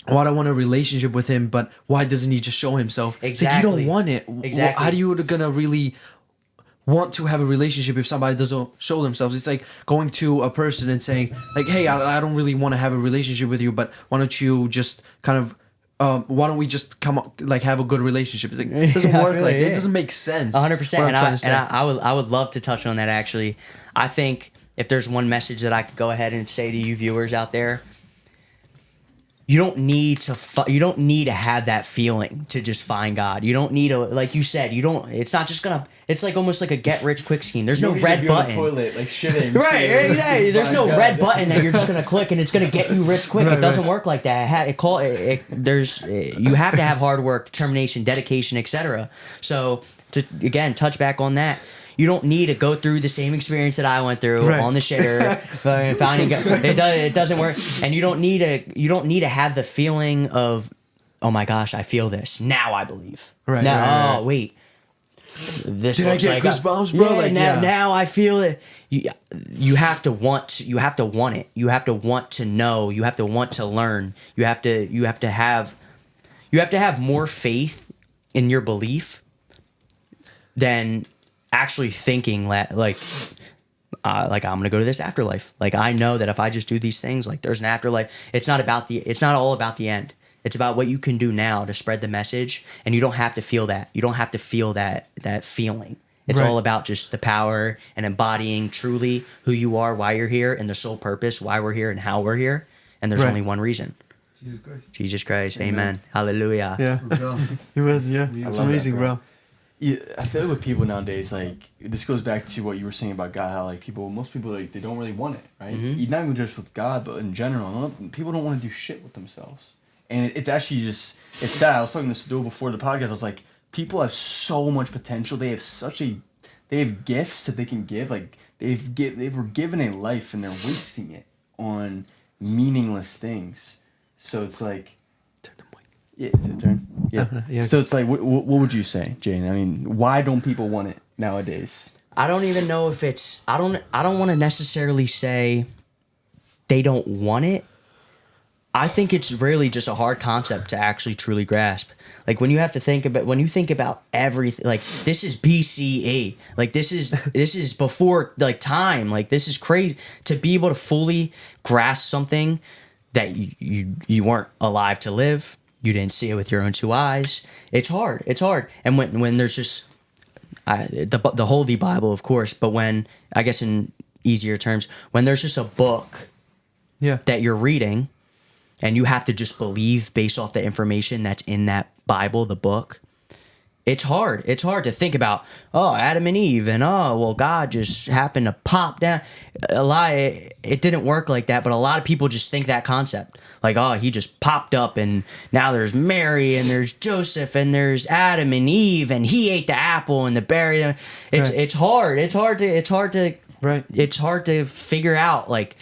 oh, I don't want a relationship with him, but why doesn't he just show himself? Exactly. It's like you don't want it. Exactly. How are you gonna really want to have a relationship if somebody doesn't show themselves. It's like going to a person and saying like, hey, I don't really want to have a relationship with you, but why don't you just kind of why don't we just come up, like have a good relationship? It's like, it doesn't work really, like yeah. It doesn't make sense. 100%. what I'm And trying to say. I would love to touch on that actually. I think if there's one message that I could go ahead and say to you viewers out there, you don't need to have that feeling to just find God. You don't need like you said, it's not just gonna, it's like almost like a get rich quick scheme. There's no red button. Toilet, like shitting. Right, there's no red button that you're just gonna click and it's gonna get you rich quick. It doesn't work like that. You have to have hard work, determination, dedication, etc. So to again touch back on that, you don't need to go through the same experience that I went through on the shitter. Finding it doesn't work, and you don't need to have the feeling of, oh my gosh, I feel this now. I believe. Right. Oh wait. This Did I get goosebumps, bro? Yeah, now I feel it. You have to want. You have to want it. You have to want to know. You have to want to learn. You have to have more faith in your belief than actually thinking like I'm gonna go to this afterlife. Like I know that if I just do these things, like there's an afterlife. It's not all about the end. It's about what you can do now to spread the message, and you don't have to feel that. You don't have to feel that feeling. It's all about just the power and embodying truly who you are, why you're here, and the sole purpose, why we're here and how we're here. And there's only one reason. Jesus Christ. Amen. Hallelujah. Yeah. Let's go. Amen. Yeah. It's amazing, that, bro. Yeah, I feel like with people nowadays, like this goes back to what you were saying about God. How like most people like they don't really want it, right? Mm-hmm. Not even just with God, but in general, people don't want to do shit with themselves. And it's actually it's sad. I was talking to Stu before the podcast. I was like, people have so much potential. They have gifts that they can give. Like they were given a life and they're wasting it on meaningless things. So it's like. Yeah, is it turn? Yeah. Yeah. So it's like, what would you say, Jayden? I mean, why don't people want it nowadays? I don't even know if it's. I don't want to necessarily say they don't want it. I think it's really just a hard concept to actually truly grasp. Like when you think about everything, like this is BCE, like this is before like time, like this is crazy to be able to fully grasp something that you weren't alive to live. You didn't see it with your own two eyes. It's hard. And when there's just the Holy Bible, of course, but when, I guess in easier terms, when there's just a book that you're reading and you have to just believe based off the information that's in that Bible, the book, it's hard. It's hard to think about, oh, Adam and Eve, and oh, well, God just happened to pop down. It didn't work like that, but a lot of people just think that concept. Like, oh, he just popped up, and now there's Mary, and there's Joseph, and there's Adam and Eve, and he ate the apple and the berry. It's hard. It's hard to figure out, like,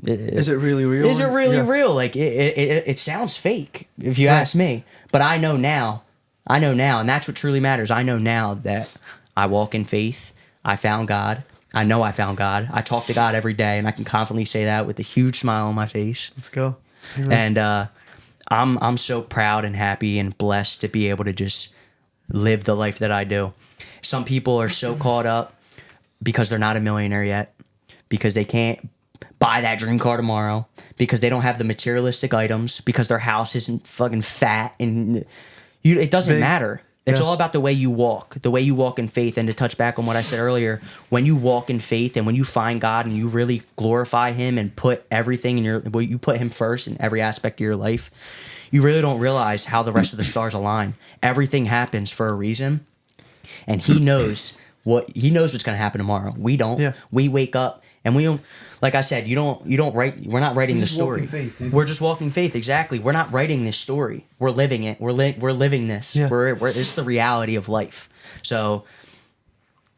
Is it really real? Is it really real? Like, it sounds fake, if you ask me. But I know now, and that's what truly matters. I know now that I walk in faith. I found God. I know I found God. I talk to God every day, and I can confidently say that with a huge smile on my face. Let's go. Amen. And I'm so proud and happy and blessed to be able to just live the life that I do. Some people are so caught up because they're not a millionaire yet, because they can't buy that dream car tomorrow, because they don't have the materialistic items, because their house isn't fucking fat, and it doesn't matter. It's all about the way you walk in faith. And to touch back on what I said earlier, when you walk in faith and when you find God and you really glorify Him and put everything you put Him first in every aspect of your life, you really don't realize how the rest of the stars align. Everything happens for a reason, and He knows what's going to happen tomorrow. We don't. Yeah. We wake up and we don't. Like I said, you don't write. We're not writing the story. We're just walking faith. Exactly. We're not writing this story. We're living it. We're living this. Yeah. It's the reality of life. So,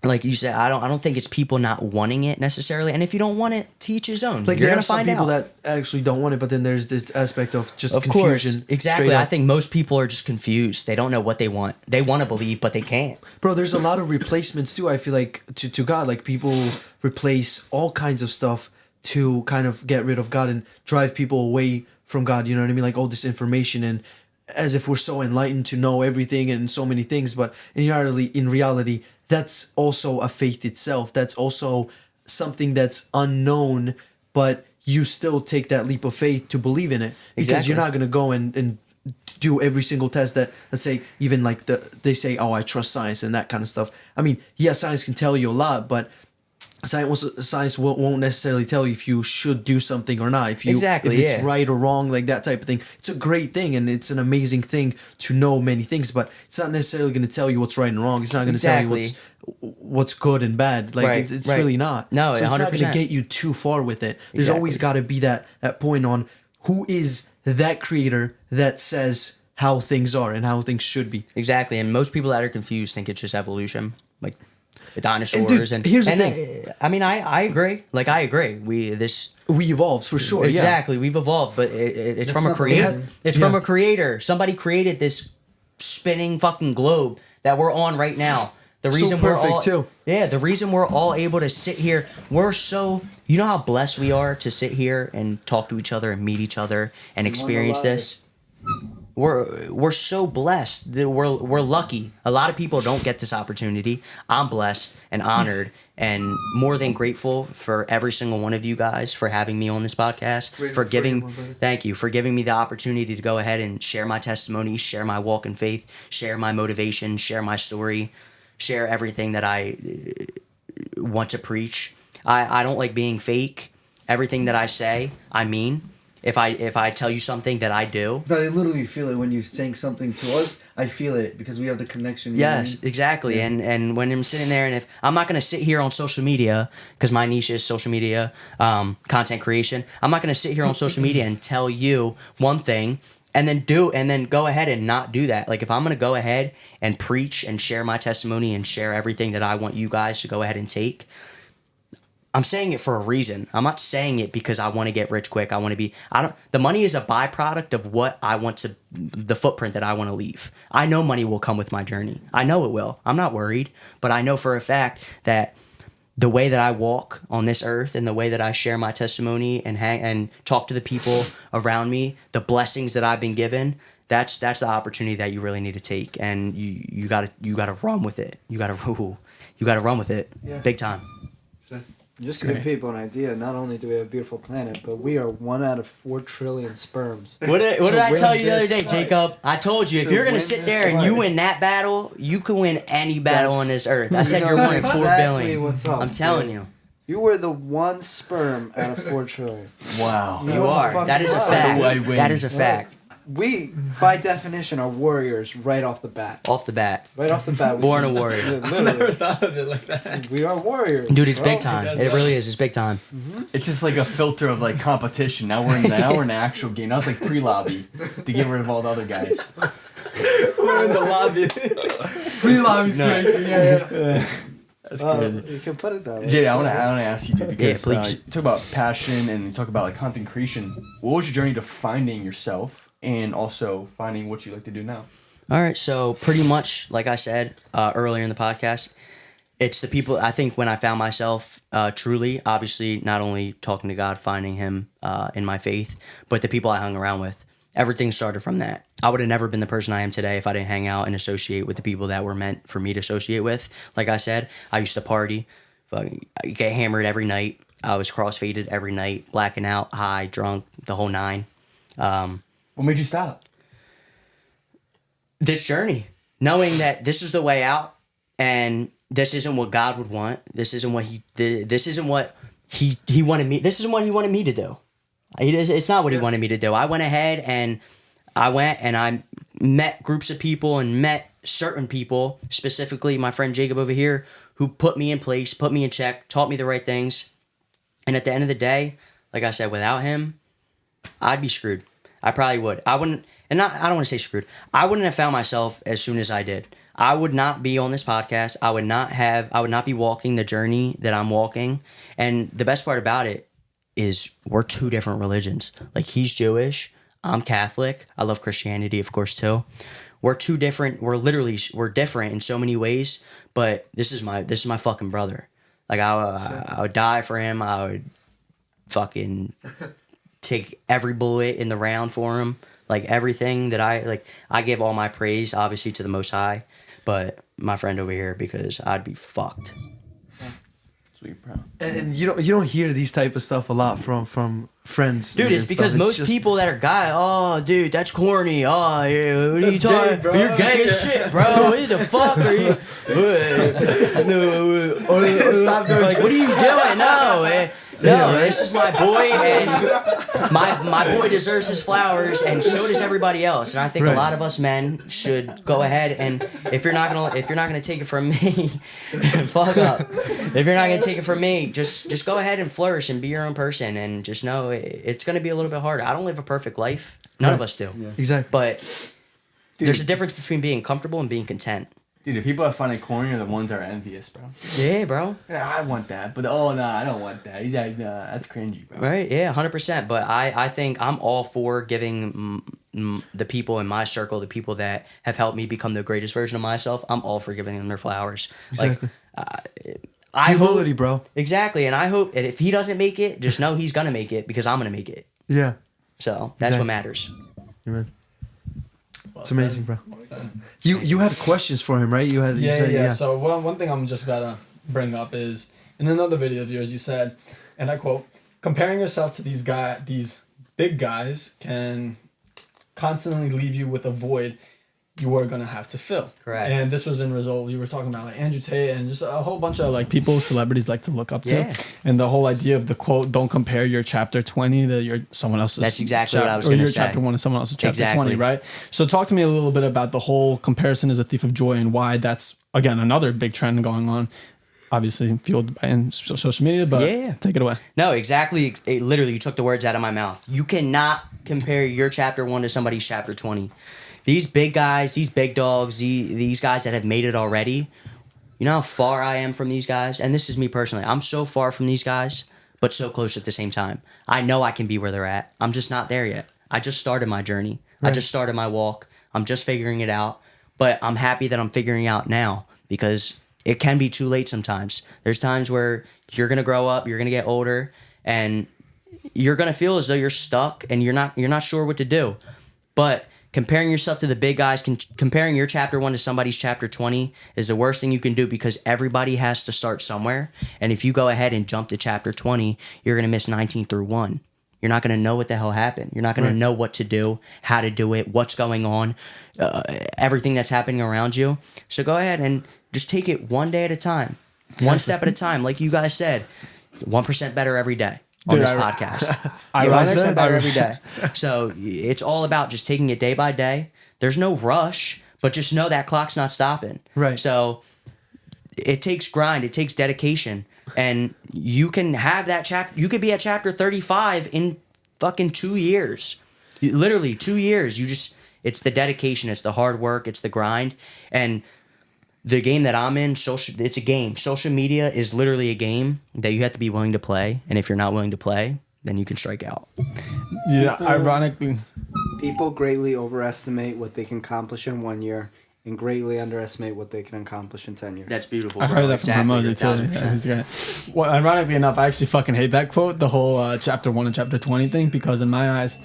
like you said, I don't think it's people not wanting it necessarily. And if you don't want it, to each his own. Like You're there gonna are some find people out. that actually don't want it, but then there's this aspect of just Of confusion. course, exactly. I think most people are just confused. They don't know what they want. They want to believe, but they can't. Bro, there's a lot of replacements too. I feel like to God, like people replace all kinds of stuff to kind of get rid of God and drive people away from God. You know what I mean? Like all this information, and as if we're so enlightened to know everything and so many things, but in reality, that's also a faith itself. That's also something that's unknown, but you still take that leap of faith to believe in it, because Exactly. you're not going to go and do every single test that, let's say, even like they say, oh, I trust science and that kind of stuff. I mean, yeah, science can tell you a lot, but science won't necessarily tell you if you should do something or not, if it's right or wrong, like that type of thing. It's a great thing, and it's an amazing thing to know many things, but it's not necessarily going to tell you what's right and wrong. It's not going to tell you what's good and bad. Like Right, it's right. really not. No, so it's not 100%. going to get you too far with it. There's Exactly. always got to be that point on who is that creator that says how things are and how things should be. Exactly, and most people that are confused think it's just evolution, like the dinosaurs. And dude, here's the thing. I mean, I agree. Like, I agree. We evolved for sure. exactly. We've evolved, but it's from a not the creator. reason. It's from a creator. Somebody created this spinning fucking globe that we're on right now. The reason we're perfect, all too. Yeah, the reason we're all able to sit here, you know how blessed we are to sit here and talk to each other and meet each other and experience this. We're so blessed that we're lucky. A lot of people don't get this opportunity. I'm blessed and honored and more than grateful for every single one of you guys for having me on this podcast. Thank you for giving me the opportunity to go ahead and share my testimony, share my walk in faith, share my motivation, share my story, share everything that I want to preach. I don't like being fake. Everything that I say, I mean. If I tell you something that I do. I literally feel it when you're saying something to us. I feel it because we have the connection. You know what I Yes, mean? exactly. Yeah. And when I'm sitting there, and if I'm not going to sit here on social media, because my niche is social media, content creation, I'm not going to sit here on social media and tell you one thing and then go ahead and not do that. Like, if I'm going to go ahead and preach and share my testimony and share everything that I want you guys to go ahead and take, I'm saying it for a reason. I'm not saying it because I want to get rich quick. The money is a byproduct of what I want to, the footprint that I want to leave. I know money will come with my journey. I know it will. I'm not worried, but I know for a fact that the way that I walk on this earth and the way that I share my testimony and talk to the people around me, the blessings that I've been given, that's the opportunity that you really need to take, and you gotta run with it. You gotta run with it, big time. Just to give people an idea, not only do we have a beautiful planet, but we are 1 out of 4 trillion sperms. What did I win tell you the other this day, fight. Jacob? I told you, if To you're going to win sit this there and you fight. win that battle, you can win any battle on this earth. I You said know you're winning 4 exactly billion. what's up, I'm telling dude. you. You were the 1 sperm out of 4 trillion. Wow. You know You what the are. fuck That is a you are. fact. I win. That is a fact. We, by definition, are warriors right off the bat. Off the bat. Right off the bat. Born a warrior. Literally. thought of it like that. We are warriors. Dude, it's bro. big time. It really is. It's big time. It's just like a filter of like competition. Now we're in an actual game. Now it's like pre-lobby to get rid of all the other guys. We're in the lobby. Pre-lobby's No. crazy. Yeah. That's crazy. You can put it that way. Jay, I want to ask you too, because please. you talk about passion and you talk about like content creation. What was your journey to finding yourself and also finding what you like to do now? All right, so pretty much, like I said earlier in the podcast, it's the people. I think when I found myself truly, obviously, not only talking to God, finding Him in my faith, but the people I hung around with. Everything started from that. I would have never been the person I am today if I didn't hang out and associate with the people that were meant for me to associate with. Like I said, I used to party, I get hammered every night. I was crossfaded every night, blacking out, high, drunk, the whole nine. What made you stop? This journey, knowing that this is the way out, and this isn't what God would want. This isn't what He did. This isn't what He wanted me. This isn't what He wanted me to do. It's not what He wanted me to do. I went ahead and I met groups of people and met certain people, specifically my friend Jacob over here, who put me in place, put me in check, taught me the right things. And at the end of the day, like I said, without him, I'd be screwed. I probably would. I wouldn't, and not, I don't want to say screwed. I wouldn't have found myself as soon as I did. I would not be on this podcast. I would not be walking the journey that I'm walking. And the best part about it is we're 2 different religions. Like, he's Jewish, I'm Catholic. I love Christianity, of course, too. We're 2 different. We're different in so many ways. But this is my fucking brother. Like, I would die for him. I would fucking take every bullet in the round for him. Like everything that I give all my praise obviously to the Most High, but my friend over here, because I'd be fucked. Sweet, bro. And you don't hear these type of stuff a lot from friends. Dude, and it's stuff. because most just- people that are oh, dude, that's corny. Oh, yeah, what are you That's talking? gay, bro. You're gay as shit, bro. What the fuck are you? Stop doing Like, what are you doing? No, man. No, this is my boy, and my boy deserves his flowers, and so does everybody else. And I think a Right. lot of us men should go ahead and if you're not gonna take it from me, fuck up. If you're not gonna take it from me, just go ahead and flourish and be your own person, and just know it's gonna be a little bit harder. I don't live a perfect life. None of us do. Exactly. But there's a difference between being comfortable and being content. Dude, the people that find it corny are the ones that are envious, bro. Yeah, bro. Yeah, I want that, but I don't want that. He's like, nah, that's cringy, bro. Right, yeah, 100%. But I think I'm all for giving the people in my circle, the people that have helped me become the greatest version of myself, I'm all for giving them their flowers. Exactly. Like, I Humility, hope, bro. exactly, and I hope that if he doesn't make it, just know he's gonna make it because I'm gonna make it. Yeah. So that's Exactly. what matters. Amen. It's amazing, bro. You had questions for him, right? You had. You Yeah, said, yeah. So one thing I'm just gotta bring up is in another video of yours, you said, and I quote, "Comparing yourself to these big guys, can constantly leave you with a void you are gonna have to fill." Correct. And this was in result. You were talking about like Andrew Tate and just a whole bunch of like people, celebrities like to look up to. Yeah. And the whole idea of the quote, "Don't compare your chapter 20 to your someone else's." That's exactly what I was or gonna your say. chapter 1 to someone else's chapter Exactly. 20, right? So talk to me a little bit about the whole comparison is a thief of joy and why that's again another big trend going on. Obviously fueled by social media, but Yeah. take it away. No, exactly. Literally, you took the words out of my mouth. You cannot compare your chapter 1 to somebody's chapter 20. These big guys, these big dogs, these guys that have made it already, you know how far I am from these guys? And this is me personally. I'm so far from these guys, but so close at the same time. I know I can be where they're at. I'm just not there yet. I just started my journey. I just started my walk. I'm just figuring it out. But I'm happy that I'm figuring out now because it can be too late sometimes. There's times where you're going to grow up, you're going to get older, and you're going to feel as though you're stuck and you're not sure what to do. But comparing yourself to the big guys, comparing your chapter 1 to somebody's chapter 20 is the worst thing you can do because everybody has to start somewhere. And if you go ahead and jump to chapter 20, you're going to miss 19 through 1. You're not going to know what the hell happened. You're not going to know what to do, how to do it, what's going on, everything that's happening around you. So go ahead and just take it one day at a time, one step at a time. Like you guys said, 1% better every day on Dude, this podcast. I 1% better I- every day. So it's all about just taking it day by day. There's no rush, but just know that clock's not stopping. Right. So it takes grind, it takes dedication, and you can have that chapter. You could be at chapter 35 in fucking 2 years. Literally 2 years. It's the dedication, it's the hard work, it's the grind, and the game that I'm in, it's a game. Social media is literally a game that you have to be willing to play, and if you're not willing to play, then you can strike out. Yeah, ironically, People greatly overestimate what they can accomplish in 1 year and greatly underestimate what they can accomplish in 10 years. That's beautiful. I bro. heard that from Exactly, Hermosi you're too. 1000%. Yeah, he's great. Well, ironically enough, I actually fucking hate that quote, the whole chapter 1 and chapter 20 thing, because in my eyes,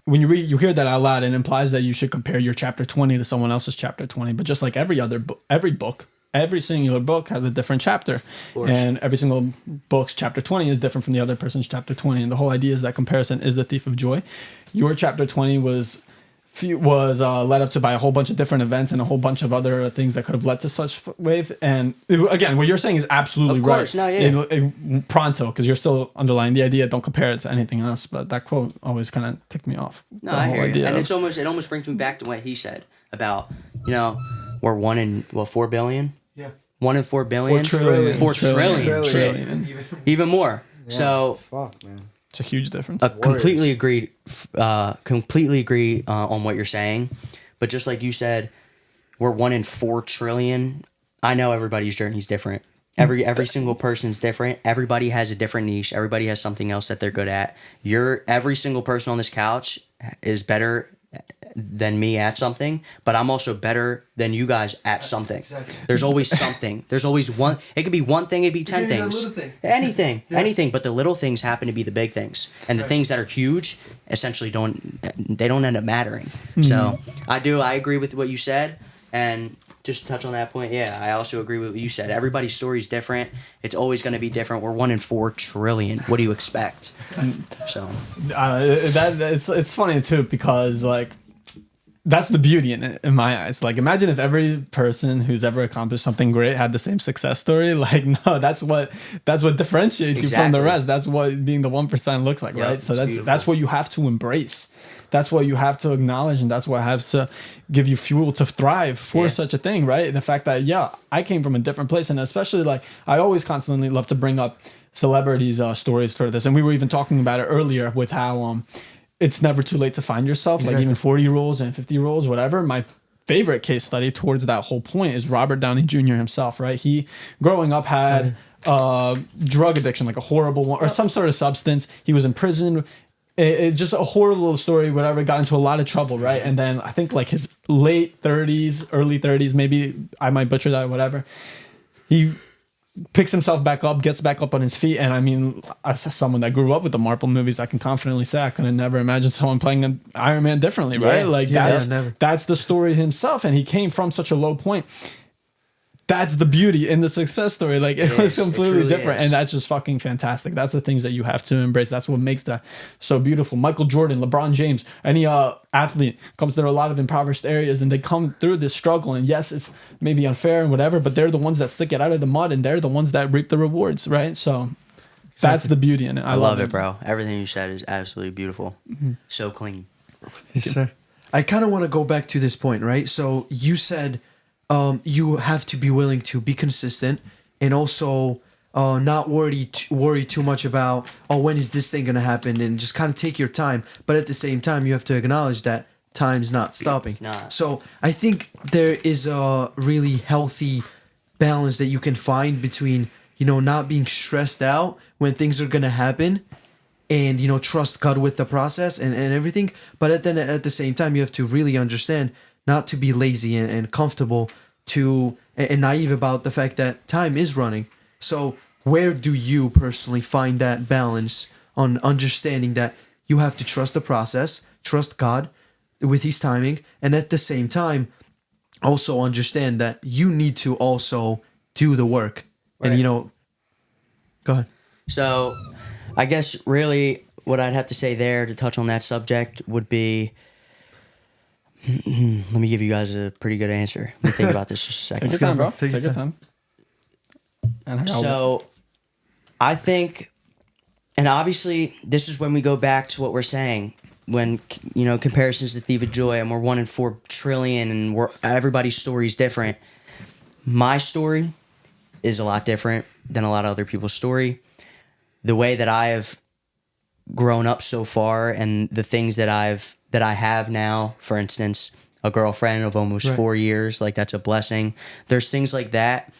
when you hear that out loud, it implies that you should compare your chapter 20 to someone else's chapter 20. But just like every other book, every singular book has a different chapter, and every single book's chapter 20 is different from the other person's chapter 20. And the whole idea is that comparison is the thief of joy. Your chapter 20 was led up to by a whole bunch of different events and a whole bunch of other things that could have led to such ways. And again, what you're saying is absolutely Of course, right. no, yeah. Pronto, because you're still underlying the idea. Don't compare it to anything else. But that quote always kind of ticked me off. No, The I whole hear you. idea And of- it almost brings me back to what he said about, we're 1 in 4 billion? Yeah. 1 in 4 billion? 4 trillion. 4 trillion. Trillion. Shit. Even more. Yeah. So Fuck, man. It's a huge difference. completely agreed. Completely agree on what you're saying. But just like you said, we're 1 in 4 trillion. I know everybody's journey is different. Every single person's different. Everybody has a different niche. Everybody has something else that they're good at. Every single person on this couch is better than me at something, but I'm also better than you guys at something. Exactly. There's always something. There's always one. It could be one thing. It could be 10 could be a things. little thing. Anything. Yeah. Anything. But the little things happen to be the big things, and the things that are huge essentially don't end up mattering. So I agree with what you said, and just to touch on that point, yeah, I also agree with what you said. Everybody's story is different. It's always going to be different. We're 1 in 4 trillion. What do you expect? So It's funny too because like that's the beauty in my eyes. Like imagine if every person who's ever accomplished something great had the same success story. Like no, that's what differentiates you from the Exactly. rest. That's what being the 1% looks like, Yep, right? So it's that's beautiful. what you have to embrace. That's what you have to acknowledge, and that's what has to give you fuel to thrive for such a thing, right? The fact that I came from a different place, and especially like I always constantly love to bring up celebrities' stories for this, and we were even talking about it earlier with how it's never too late to find yourself, like even 40-year-olds and 50-year-olds, whatever. My favorite case study towards that whole point is Robert Downey Jr. himself, right? He growing up had drug addiction, like a horrible one, or some sort of substance. He was in prison. It just a horrible story, whatever, got into a lot of trouble, right? And then I think like his late 30s, early 30s, maybe I might butcher that, whatever. He picks himself back up, gets back up on his feet. And I mean, as someone that grew up with the Marvel movies, I can confidently say I could have never imagined someone playing an Iron Man differently, right? Like never. that's the story himself. And he came from such a low point. That's the beauty in the success story. Like it was is. It completely truly different. is. And that's just fucking fantastic. That's the things that you have to embrace. That's what makes that so beautiful. Michael Jordan, LeBron James, any athlete comes through a lot of impoverished areas and they come through this struggle. And yes, it's maybe unfair and whatever, but they're the ones that stick it out of the mud and they're the ones that reap the rewards, right? So that's the beauty in it. I love it, bro. Everything you said is absolutely beautiful. So clean. Yes, sir. I kind of want to go back to this point, right? So you said you have to be willing to be consistent and also not worry too much about, when is this thing going to happen, and just kind of take your time. But at the same time, you have to acknowledge that time's not stopping. It's not. So I think there is a really healthy balance that you can find between, not being stressed out when things are going to happen and, trust God with the process and everything. But at the same time, you have to really understand not to be lazy and comfortable and naive about the fact that time is running. So where do you personally find that balance on understanding that you have to trust the process, trust God with his timing, and at the same time also understand that you need to also do the work. Right. And go ahead. So I guess really what I'd have to say there to touch on that subject would be, let me give you guys a pretty good answer. Let me think about this just a Take second. your time, bro. Take Take your your time. And So I think, and obviously this is when we go back to what we're saying, when, comparisons to Thief of Joy, and we're 1 in 4 trillion and everybody's story is different. My story is a lot different than a lot of other people's story. The way that I have grown up so far and the things that I have now, for instance, a girlfriend of almost 4 years, like that's a blessing. There's things like that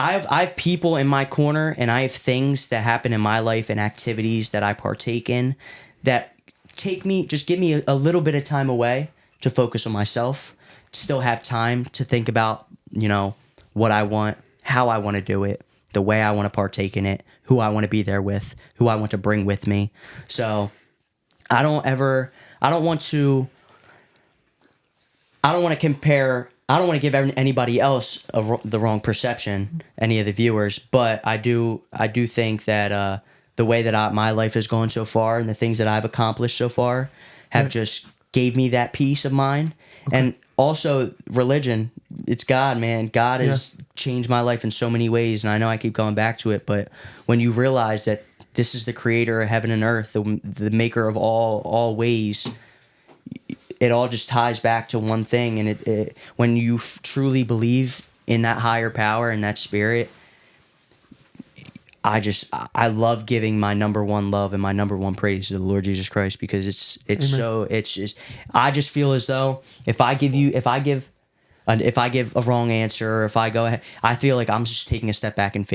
I have people in my corner, and I have things that happen in my life and activities that I partake in that give me a little bit of time away to focus on myself, still have time to think about, what I want, how I want to do it, the way I want to partake in it, who I want to be there with, who I want to bring with me. So I don't want to compare. I don't want to give anybody else the wrong perception, any of the viewers, but I do think that the way that my life has gone so far and the things that I've accomplished so far have just gave me that peace of mind. Okay. And also religion, it's God, man. God has changed my life in so many ways, and I know I keep going back to it, but when you realize that this is the creator of heaven and earth, the maker of all ways, it all just ties back to one thing. And it when you truly believe in that higher power and that spirit, I love giving my number one love and my number one praise to the Lord Jesus Christ, because I just feel as though if I give a wrong answer, or if I go ahead, I feel like I'm just taking a step back in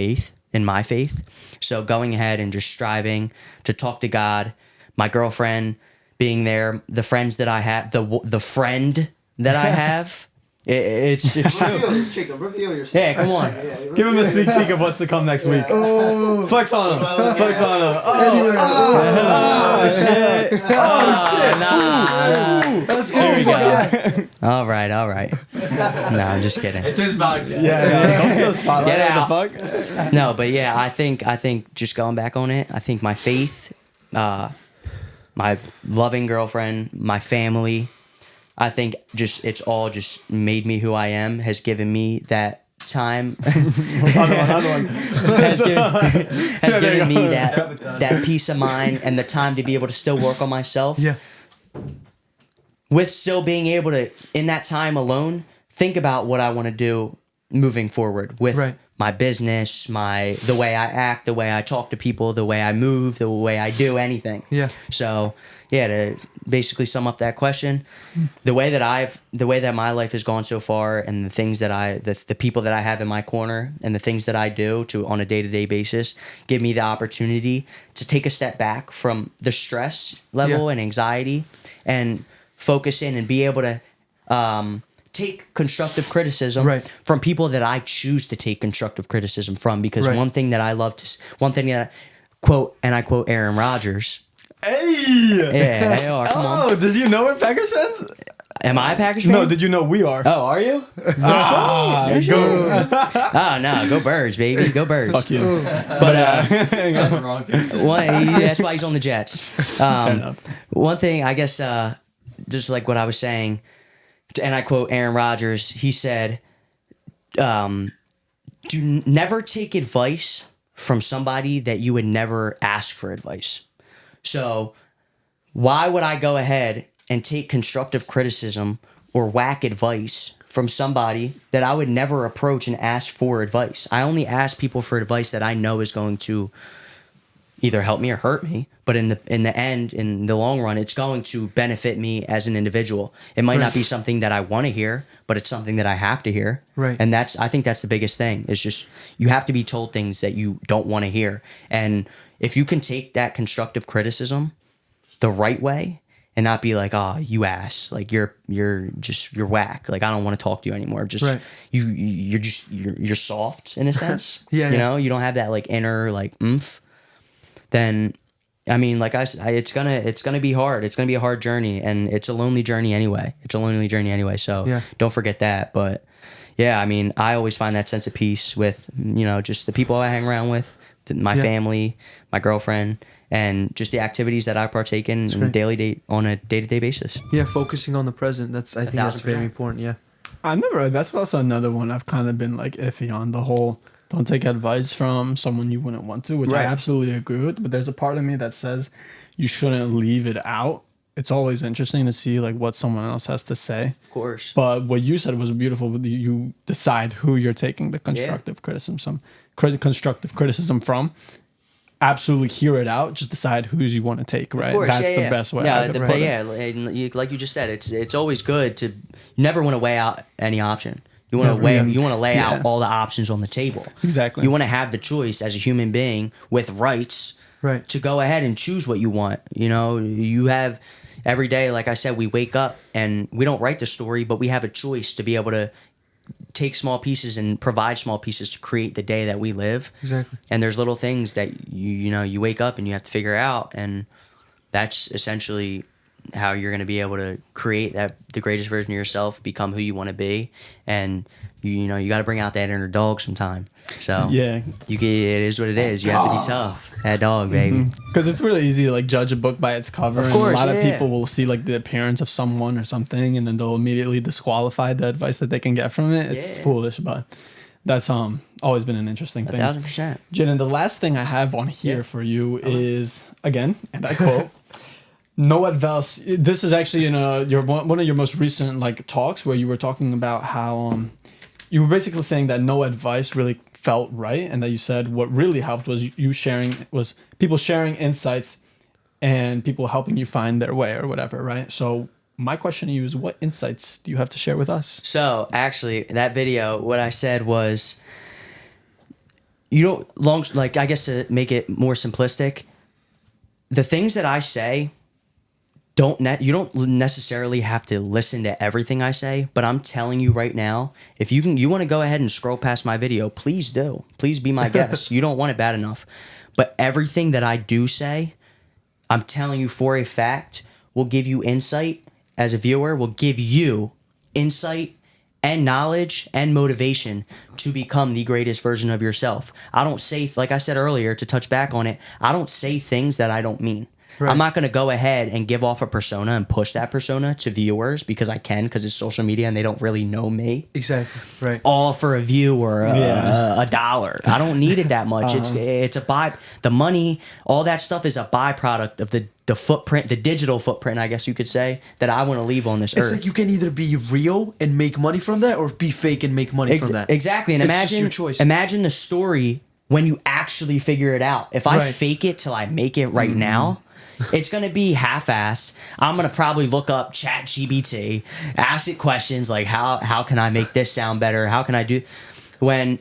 my faith. So going ahead and just striving to talk to God, my girlfriend being there, the friends that I have, the friend that I have. It's true. Jacob, reveal yourself. Yeah, come on. Give him a sneak peek of what's to come next week. Oh, Flex on him. Flex on him. oh shit! Nah. Let's go. There we go. All right. No, I'm just kidding. It's his podcast. Yeah, don't steal the spotlight. Get What the fuck? No, but yeah, I think just going back on it, I think my faith, my loving girlfriend, my family, I think it's all just made me who I am, has given me that time. Another one. has given me that peace of mind and the time to be able to still work on myself. Yeah. With still being able to, in that time alone, think about what I want to do moving forward with Right. my business, the way I act, the way I talk to people, the way I move, the way I do anything. Yeah. So, yeah, to basically sum up that question, the way that my life has gone so far, and the things that the people that I have in my corner, and the things that I do on a day-to-day basis, give me the opportunity to take a step back from the stress level and anxiety, and focus in and be able to take constructive criticism Right. from people that I choose to take constructive criticism from. Because Right. one thing that I quote, and I quote Aaron Rodgers. Hey! Yeah, they are. Come on. Oh, does you know we're Packers fans? Am I a Packers fan? No, did you know we are? Oh, are you? Ah, go. Oh no, go Birds, baby, go Birds. Fuck you. But That's the wrong thing. that's why he's on the Jets. Fair enough. One thing, I guess, just like what I was saying, and I quote Aaron Rodgers. He said, never take advice from somebody that you would never ask for advice." So why would I go ahead and take constructive criticism or whack advice from somebody that I would never approach and ask for advice? I only ask people for advice that I know is going to either help me or hurt me, but in the end, in the long run, it's going to benefit me as an individual. It might not be something that I want to hear, but it's something that I have to hear. Right. And I think that's the biggest thing. It's just, you have to be told things that you don't want to hear. And if you can take that constructive criticism the right way and not be like, "Oh, you ass, like you're whack, like I don't want to talk to you anymore." Just Right. you're soft in a sense. Yeah, You yeah. know, you don't have that like inner like oomph. Then, I mean, like I said, it's gonna be hard. It's gonna be a hard journey, and it's a lonely journey anyway. So Yeah. don't forget that. But yeah, I mean, I always find that sense of peace with, just the people I hang around with, my family, my girlfriend, and just the activities that I partake in on a day-to-day basis. Yeah, focusing on the present. I think that's very 1,000%. important. Yeah. I never. That's also another one I've kind of been like iffy on, the whole don't take advice from someone you wouldn't want to, which I Right. absolutely agree with. But there's a part of me that says you shouldn't leave it out. It's always interesting to see like what someone else has to say. Of course. But what you said was beautiful. You decide who you're taking the constructive constructive criticism from. Absolutely hear it out. Just decide whose you want to take. Right. Of course, That's yeah, the yeah. best way. Yeah, I could but put it. yeah, and like you just said, it's always good to, you never want to weigh out any option. You want to Never, you want to lay yeah. out all the options on the table. Exactly. You want to have the choice as a human being with rights Right. to go ahead and choose what you want. You have every day, like I said, we wake up and we don't write the story, but we have a choice to be able to take small pieces and provide small pieces to create the day that we live. Exactly. And there's little things that you wake up and you have to figure out, and that's essentially how you're going to be able to create the greatest version of yourself, become who you want to be. And you got to bring out that inner dog sometime. So Yeah. it is what it is. You have to be tough. That dog, baby. Because it's really easy to like judge a book by its cover. Of And course, a lot of yeah. people will see like the appearance of someone or something, and then they'll immediately disqualify the advice that they can get from it. It's Yeah. foolish, but that's always been an interesting thing. 1,000%. Jayden, the last thing I have on here for you is, again, and I quote, "No advice." This is actually in one of your most recent like talks where you were talking about how you were basically saying that no advice really felt right, and that you said what really helped was people sharing insights and people helping you find their way or whatever, right? So my question to you is, what insights do you have to share with us? So actually, that video, what I said was, I guess to make it more simplistic, the things that I say you don't necessarily have to listen to everything I say, but I'm telling you right now, if you want to go ahead and scroll past my video, please do. Please be my guest. You don't want it bad enough. But everything that I do say, I'm telling you for a fact, will give you insight as a viewer, will give you insight and knowledge and motivation to become the greatest version of yourself. I don't say, like I said earlier, to touch back on it, I don't say things that I don't mean. Right. I'm not going to go ahead and give off a persona and push that persona to viewers because I can, because it's social media and they don't really know me. Exactly. Right. All for a view or a dollar. I don't need it that much. It's the money, all that stuff is a byproduct of the footprint, the digital footprint, I guess you could say, that I want to leave on this earth. It's like you can either be real and make money from that, or be fake and make money from that. Exactly. And it's just your choice. Imagine the story when you actually figure it out. If I fake it till I make it right now, it's going to be half-assed. I'm going to probably look up ChatGPT, ask it questions like, how can I make this sound better? How can I do... When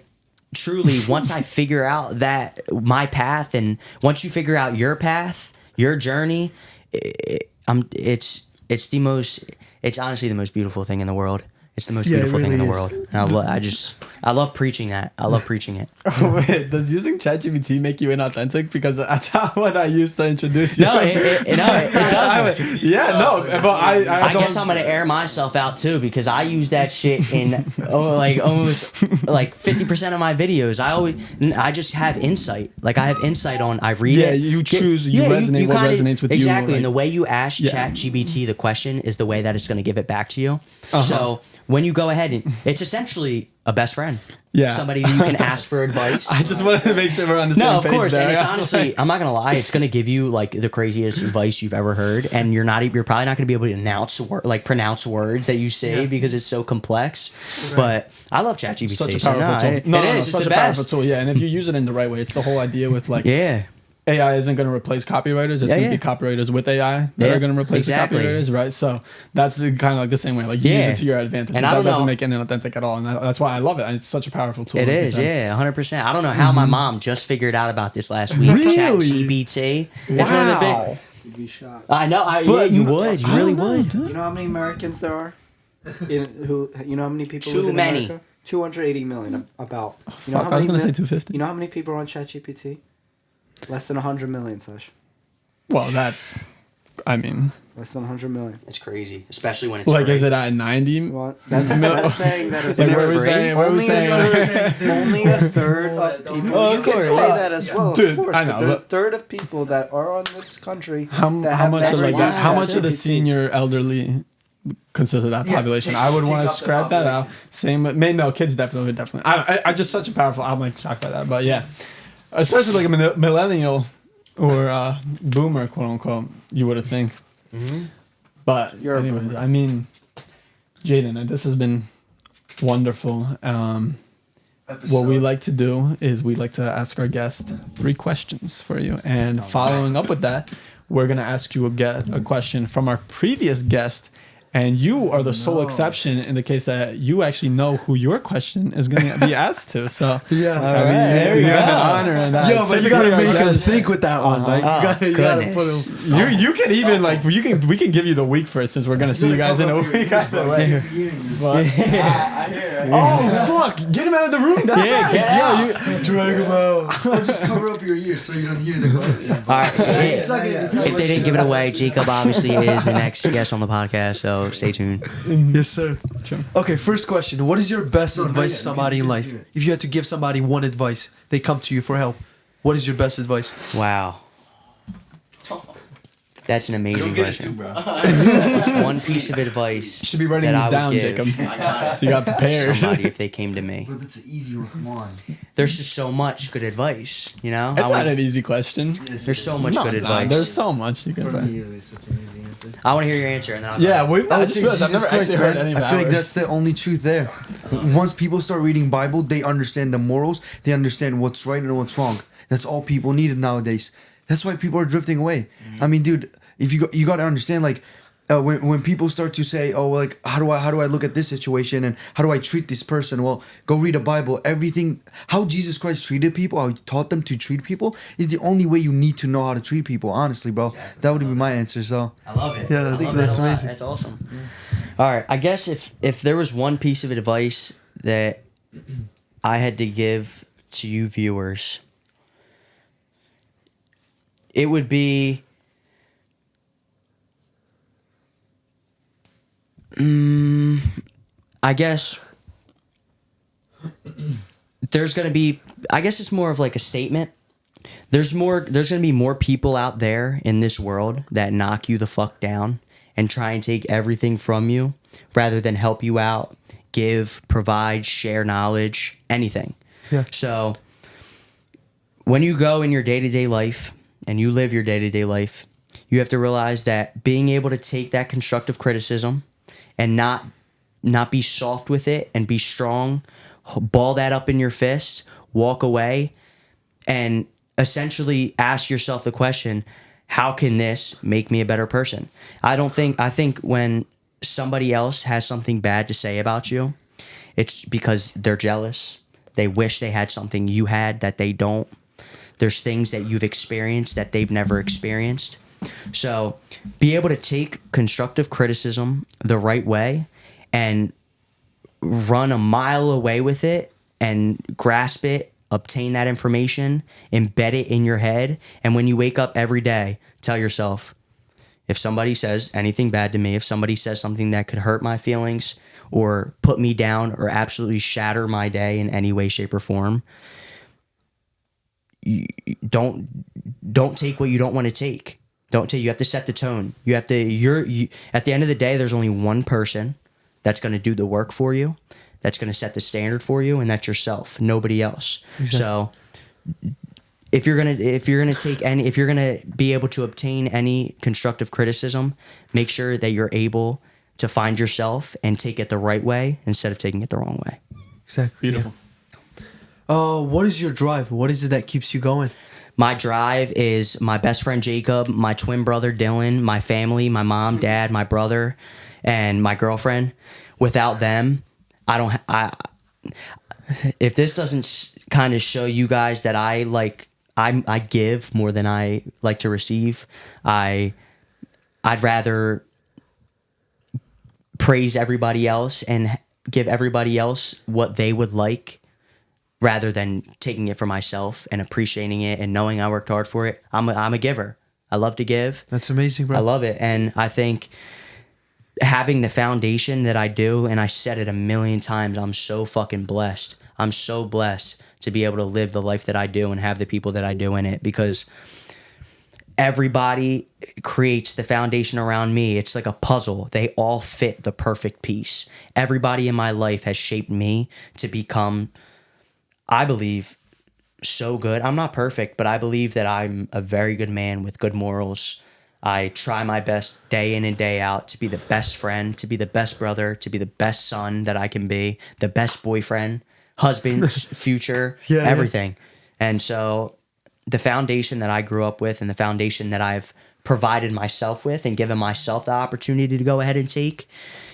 truly, once I figure out my path, and once you figure out your path, your journey, it's honestly the most beautiful thing in the world. It's the most beautiful thing in the world. And I love preaching that. I love preaching it. Wait, does using ChatGPT make you inauthentic? Because that's what I used to introduce you. No, it doesn't. But I guess I'm gonna air myself out too, because I use that shit in almost 50% of my videos. I just have insight. Like I have insight on. I read it. Yeah, you choose. You resonate. What resonates with you? Exactly, and the way you ask ChatGPT the question is the way that it's gonna give it back to you. So when you go ahead and it's essentially a best friend. Yeah. Somebody that you can ask for advice. I just wanted to make sure we're on the same page. No, of course. There. And it's honestly, I'm not going to lie, it's going to give you like the craziest advice you've ever heard. And you're probably not going to be able to pronounce words that you say because it's so complex. Right. But I love ChatGPT. Such a powerful tool. It is. It's such a powerful tool. Yeah. And if you use it in the right way, it's the whole idea with AI isn't going to replace copywriters. It's going to be copywriters with AI that are going to replace the copywriters, right? So that's kind of like the same way. Like you use it to your advantage. And that doesn't make it inauthentic at all. And that's why I love it. It's such a powerful tool. It is, 100%. I don't know how my mom just figured out about this last week. Really? ChatGPT. Wow. It's one of the big... You'd be shocked. I know. You would. You really would. You know how many Americans there are? You know how many people live in many. America? 280 million, about. You I was going to say 250. You know how many people are on ChatGPT? Less than 100 million, Sash. Well, less than 100 million. It's crazy, especially when it's like, free. is it at 90? Well, that's saying that it's Like, what are we saying? Only a third of people. Oh, You of can course. say that as well, Dude, of course. I know, but but- a third of people that are on this country. How much of how much of the senior elderly consists of that population? I would want to scrap that out. Same with kids definitely. I just such a powerful. I'm like shocked by that, but yeah. Especially like a millennial or boomer, quote unquote, you would have think. Mm-hmm. But anyway, I mean, Jayden, this has been wonderful. What we like to do is we like to ask our guest 3 questions for you. And following up with that, we're going to ask you a question from our previous guest. And you are the sole exception in the case that you actually know who your question is going to be asked to. So Yeah. you have an honor in that. Yo, but you gotta make him think with that one. Like you gotta put him. You can even like we can give you the week for it since we're gonna see you guys in a week. Either way. But- Oh fuck! Get him out of the room. That's fast. Drag him out. Or just cover up your ears so you don't hear the question. All right. If they didn't give it away, Jacob obviously is the next guest on the podcast, so stay tuned. Yes, sir. Okay, first question. What is your best advice to somebody in life? If you had to give somebody one advice, they come to you for help. What is your best advice? Wow. That's an amazing question. What's one piece of advice? You should be writing that these I would down, give Jacob. So you got prepared. somebody if they came to me? But that's an easy one. Come on. There's just so much good advice, you know? It's not an easy question. There's so much No, good it's not. advice. There's so much you can For say. me, it was such an easy answer. I want to hear your answer, and then I'll Yeah, we've I I would just say realized I've Jesus never actually Christ, heard any man. of I feel like ours. that's the only truth there. Once people start reading Bible, they understand the morals. They understand what's right and what's wrong. That's all people need nowadays. That's why people are drifting away. I mean, dude, if you got to understand, like, when people start to say, oh, like how do I look at this situation and how do I treat this person? Well, go read a Bible. Everything how Jesus Christ treated people, how he taught them to treat people, is the only way you need to know how to treat people. Honestly, bro, Exactly. that would be my answer. So I love it. Yeah, I that's- love that's that a lot. amazing. That's awesome. All right, I guess if there was one piece of advice that I had to give to you viewers, it would be I guess there's going to be I guess it's more of like a statement. There's going to be more people out there in this world that knock you the fuck down and try and take everything from you rather than help you out, give, provide, share knowledge, anything. Yeah. So when you go in your day-to-day life and you live your day-to-day life, you have to realize that being able to take that constructive criticism and not be soft with it and be strong, ball that up in your fist, walk away, and essentially ask yourself the question, how can this make me a better person? I think when somebody else has something bad to say about you, it's because they're jealous. They wish they had something you had that they don't. There's things that you've experienced that they've never experienced. So be able to take constructive criticism the right way and run a mile away with it and grasp it, obtain that information, embed it in your head. And when you wake up every day, tell yourself, if somebody says anything bad to me, if somebody says something that could hurt my feelings or put me down or absolutely shatter my day in any way, shape, or form, don't take what you don't want to take. You have to set the tone. You have to, at the end of the day, there's only one person that's going to do the work for you, that's going to set the standard for you, and that's yourself, nobody else. Exactly. So if you're going to be able to obtain any constructive criticism, make sure that you're able to find yourself and take it the right way instead of taking it the wrong way. Exactly. Beautiful. What is your drive? What is it that keeps you going? My drive is my best friend Jacob, my twin brother Dylan, my family, my mom, dad, my brother, and my girlfriend. Without them, if this doesn't kind of show you guys that I give more than I like to receive, I'd rather praise everybody else and give everybody else what they would like, rather than taking it for myself and appreciating it and knowing I worked hard for it. I'm a giver. I love to give. That's amazing, bro. I love it. And I think having the foundation that I do, and I said it a million times, I'm so fucking blessed. I'm so blessed to be able to live the life that I do and have the people that I do in it, because everybody creates the foundation around me. It's like a puzzle. They all fit the perfect piece. Everybody in my life has shaped me to become, I believe, so good. I'm not perfect, but I believe that I'm a very good man with good morals. I try my best day in and day out to be the best friend, to be the best brother, to be the best son that I can be, the best boyfriend, husband, future, everything. And so the foundation that I grew up with and the foundation that I've provided myself with and given myself the opportunity to go ahead and take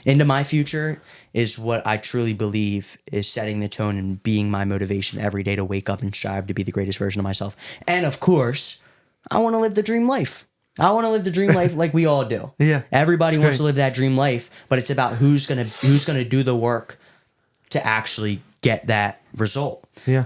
into my future is what I truly believe is setting the tone and being my motivation every day to wake up and strive to be the greatest version of myself. And of course, I want to live the dream life. I want to live the dream life like we all do. Yeah, Everybody that's wants to great. live that dream life, but it's about who's gonna do the work to actually get that result. Yeah.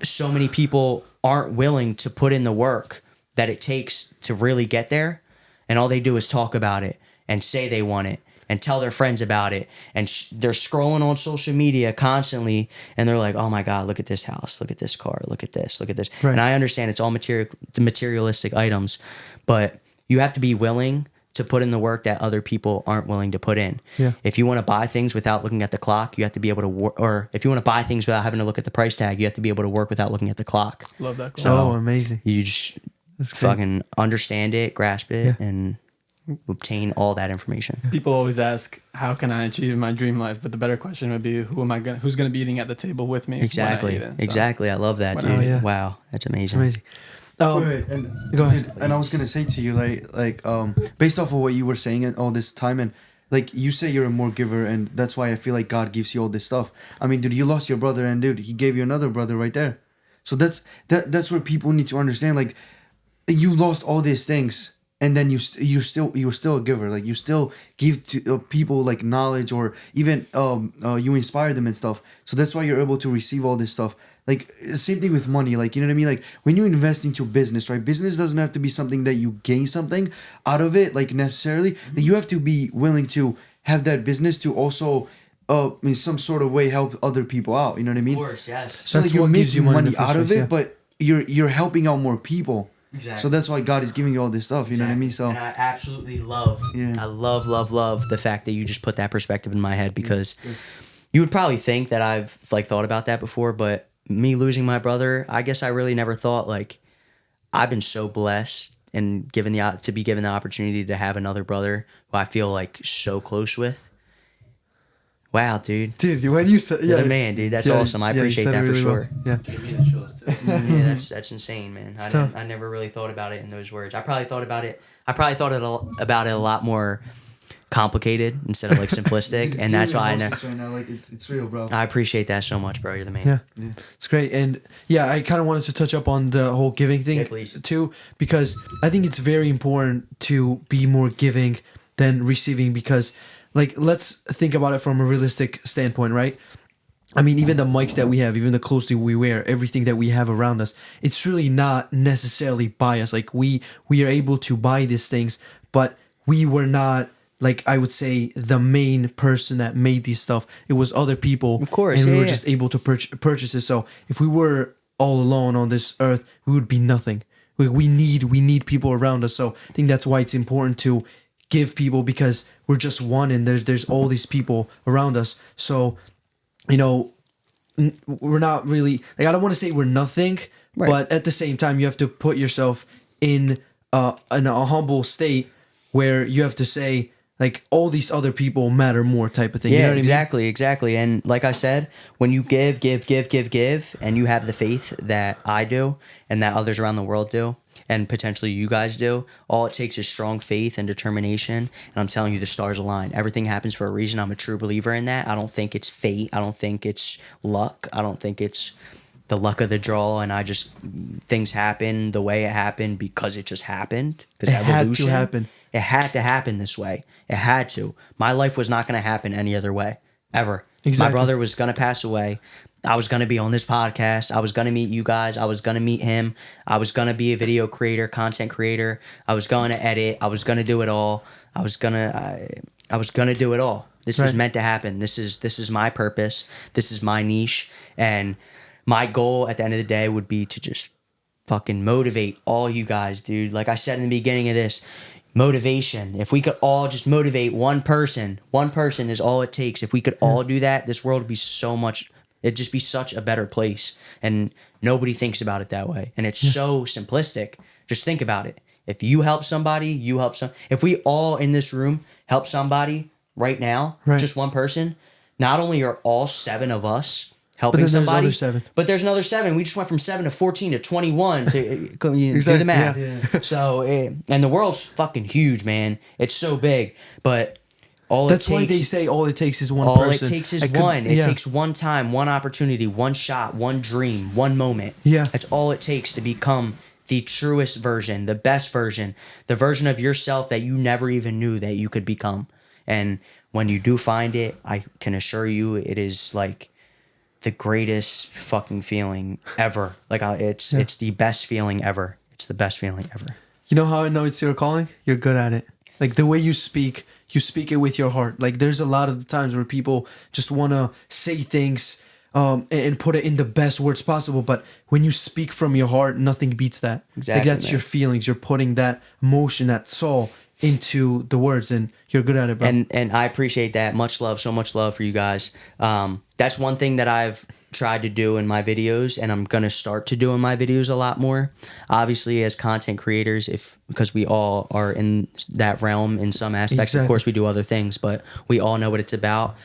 So many people aren't willing to put in the work that it takes to really get there, and all they do is talk about it and say they want it and tell their friends about it, and they're scrolling on social media constantly, and they're like, oh my god, look at this house, look at this car, look at this. Right. And I understand it's all materialistic items, but you have to be willing to put in the work that other people aren't willing to put in. Yeah. If you want to buy things without looking at the clock, you have to be able to or if you want to buy things without having to look at the price tag, you have to be able to work without looking at the clock. Love that. Cool. So amazing. you just That's great. fucking understand it, grasp it, Yeah. and obtain all that information. People always ask, how can I achieve my dream life? But the better question would be, who's gonna be eating at the table with me? when I Exactly. eat it? So, Exactly. I love that, Why dude. not? Oh, yeah. Wow. That's It's amazing. amazing. Wait, and Go ahead. And I was gonna say to you, based off of what you were saying and all this time, and like you say you're a more giver, and that's why I feel like God gives you all this stuff. I mean, dude, you lost your brother, and dude, He gave you another brother right there. So that's where people need to understand. Like, you lost all these things, and then you're still a giver. Like, you still give to people like knowledge, or even you inspire them and stuff. So that's why you're able to receive all this stuff. Like, same thing with money. Like, you know what I mean? Like, when you invest into business, right? Business doesn't have to be something that you gain something out of it, like, necessarily. Like, you have to be willing to have that business to also in some sort of way help other people out. You know what I mean? Of course, yes. So That's like, you're what gives making you money in money the first out of place, it, yeah. but you're helping out more people. Exactly. So that's why God is giving you all this stuff. You know what I mean? So And I absolutely love, Yeah. I love the fact that you just put that perspective in my head, because you would probably think that I've like thought about that before, but me losing my brother, I guess I really never thought, like, I've been so blessed and given to be given the opportunity to have another brother who I feel like so close with. Wow, dude. Dude, when you said You're the man, dude. That's awesome. I you appreciate said that it for really well. sure. Yeah. Gave me the chills too. Yeah, that's insane, man. So- I never really thought about it in those words. I probably thought about it about it a lot more complicated instead of like simplistic, and that's why right now, like, it's real, bro. I appreciate that so much, bro. You're the man. Yeah. It's great. And yeah, I kind of wanted to touch up on the whole giving thing Yeah, please. too, because I think it's very important to be more giving than receiving, because like, let's think about it from a realistic standpoint, right? I mean, even the mics that we have, even the clothes that we wear, everything that we have around us, it's really not necessarily by us. Like, we are able to buy these things, but we were not, like, I would say, the main person that made these stuff. It was other people. Of course, and we yeah, were yeah. just able to purchase it. So if we were all alone on this earth, we would be nothing. We need people around us. So I think that's why it's important to give people, because we're just one, and there's all these people around us. So, you know, we're not really, like, I don't want to say we're nothing, Right. but at the same time, you have to put yourself in a humble state where you have to say, like, all these other people matter more, type of thing. Yeah, You know what exactly. And like I said, when you give, and you have the faith that I do and that others around the world do, and potentially you guys do, all it takes is strong faith and determination. And I'm telling you, the stars align. Everything happens for a reason. I'm a true believer in that. I don't think it's fate. I don't think it's luck. I don't think it's the luck of the draw, and things happen the way it happened because it just happened. Because It had to evolution happen. It had to happen this way. It had to. My life was not going to happen any other way, ever. Exactly. My brother was going to pass away. I was going to be on this podcast. I was going to meet you guys. I was going to meet him. I was going to be a video creator, content creator. I was going to edit. I was going to do it all. I was going to do it all. This was Right. meant to happen. This is my purpose. This is my niche. And my goal at the end of the day would be to just fucking motivate all you guys, dude. Like I said in the beginning of this, motivation. If we could all just motivate one person is all it takes. If we could all do that, this world would be it'd just be such a better place. And nobody thinks about it that way. And it's so simplistic. Just think about it. If you help somebody, you help if we all in this room help somebody right now, Right. just one person, not only are all 7 of us helping then there's somebody, other 7. but there's another 7. We just went from 7 to 14 to 21 to you do Exactly, the math. yeah. So, and the world's fucking huge, man. It's so big, but That's why they say all it takes is one all person. it takes is I could- one. It yeah. takes one time, one opportunity, one shot, one dream, one moment. Yeah. That's all it takes to become the truest version, the best version, the version of yourself that you never even knew that you could become. And when you do find it, I can assure you it is like the greatest fucking feeling ever. Like it's the best feeling ever. It's the best feeling ever. You know how I know it's your calling? You're good at it. Like, the way you speak it with your heart. Like, there's a lot of the times where people just want to say things and put it in the best words possible, but when you speak from your heart, nothing beats that. Exactly, Like, that's man. your feelings. You're putting that emotion, that soul into the words, and you're good at it, bro. And I appreciate that. Much love, so much love for you guys. That's one thing that I've tried to do in my videos, and I'm gonna start to do in my videos a lot more. Obviously, as content creators, because we all are in that realm in some aspects. Exactly. Of course, we do other things, but we all know what it's about.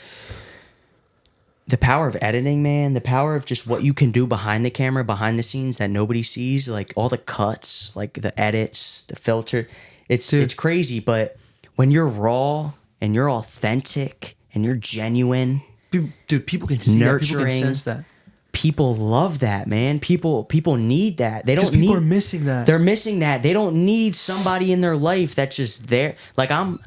the power of editing, man, the power of just what you can do behind the camera, behind the scenes that nobody sees, like all the cuts, like the edits, the filter. It's crazy, but when you're raw and you're authentic and you're genuine, Dude, people can see that. People can nurturing, sense that. people love that, man. People need that. They Because don't people need are missing that. They're missing that. They don't need somebody in their life that's just there. Like I'm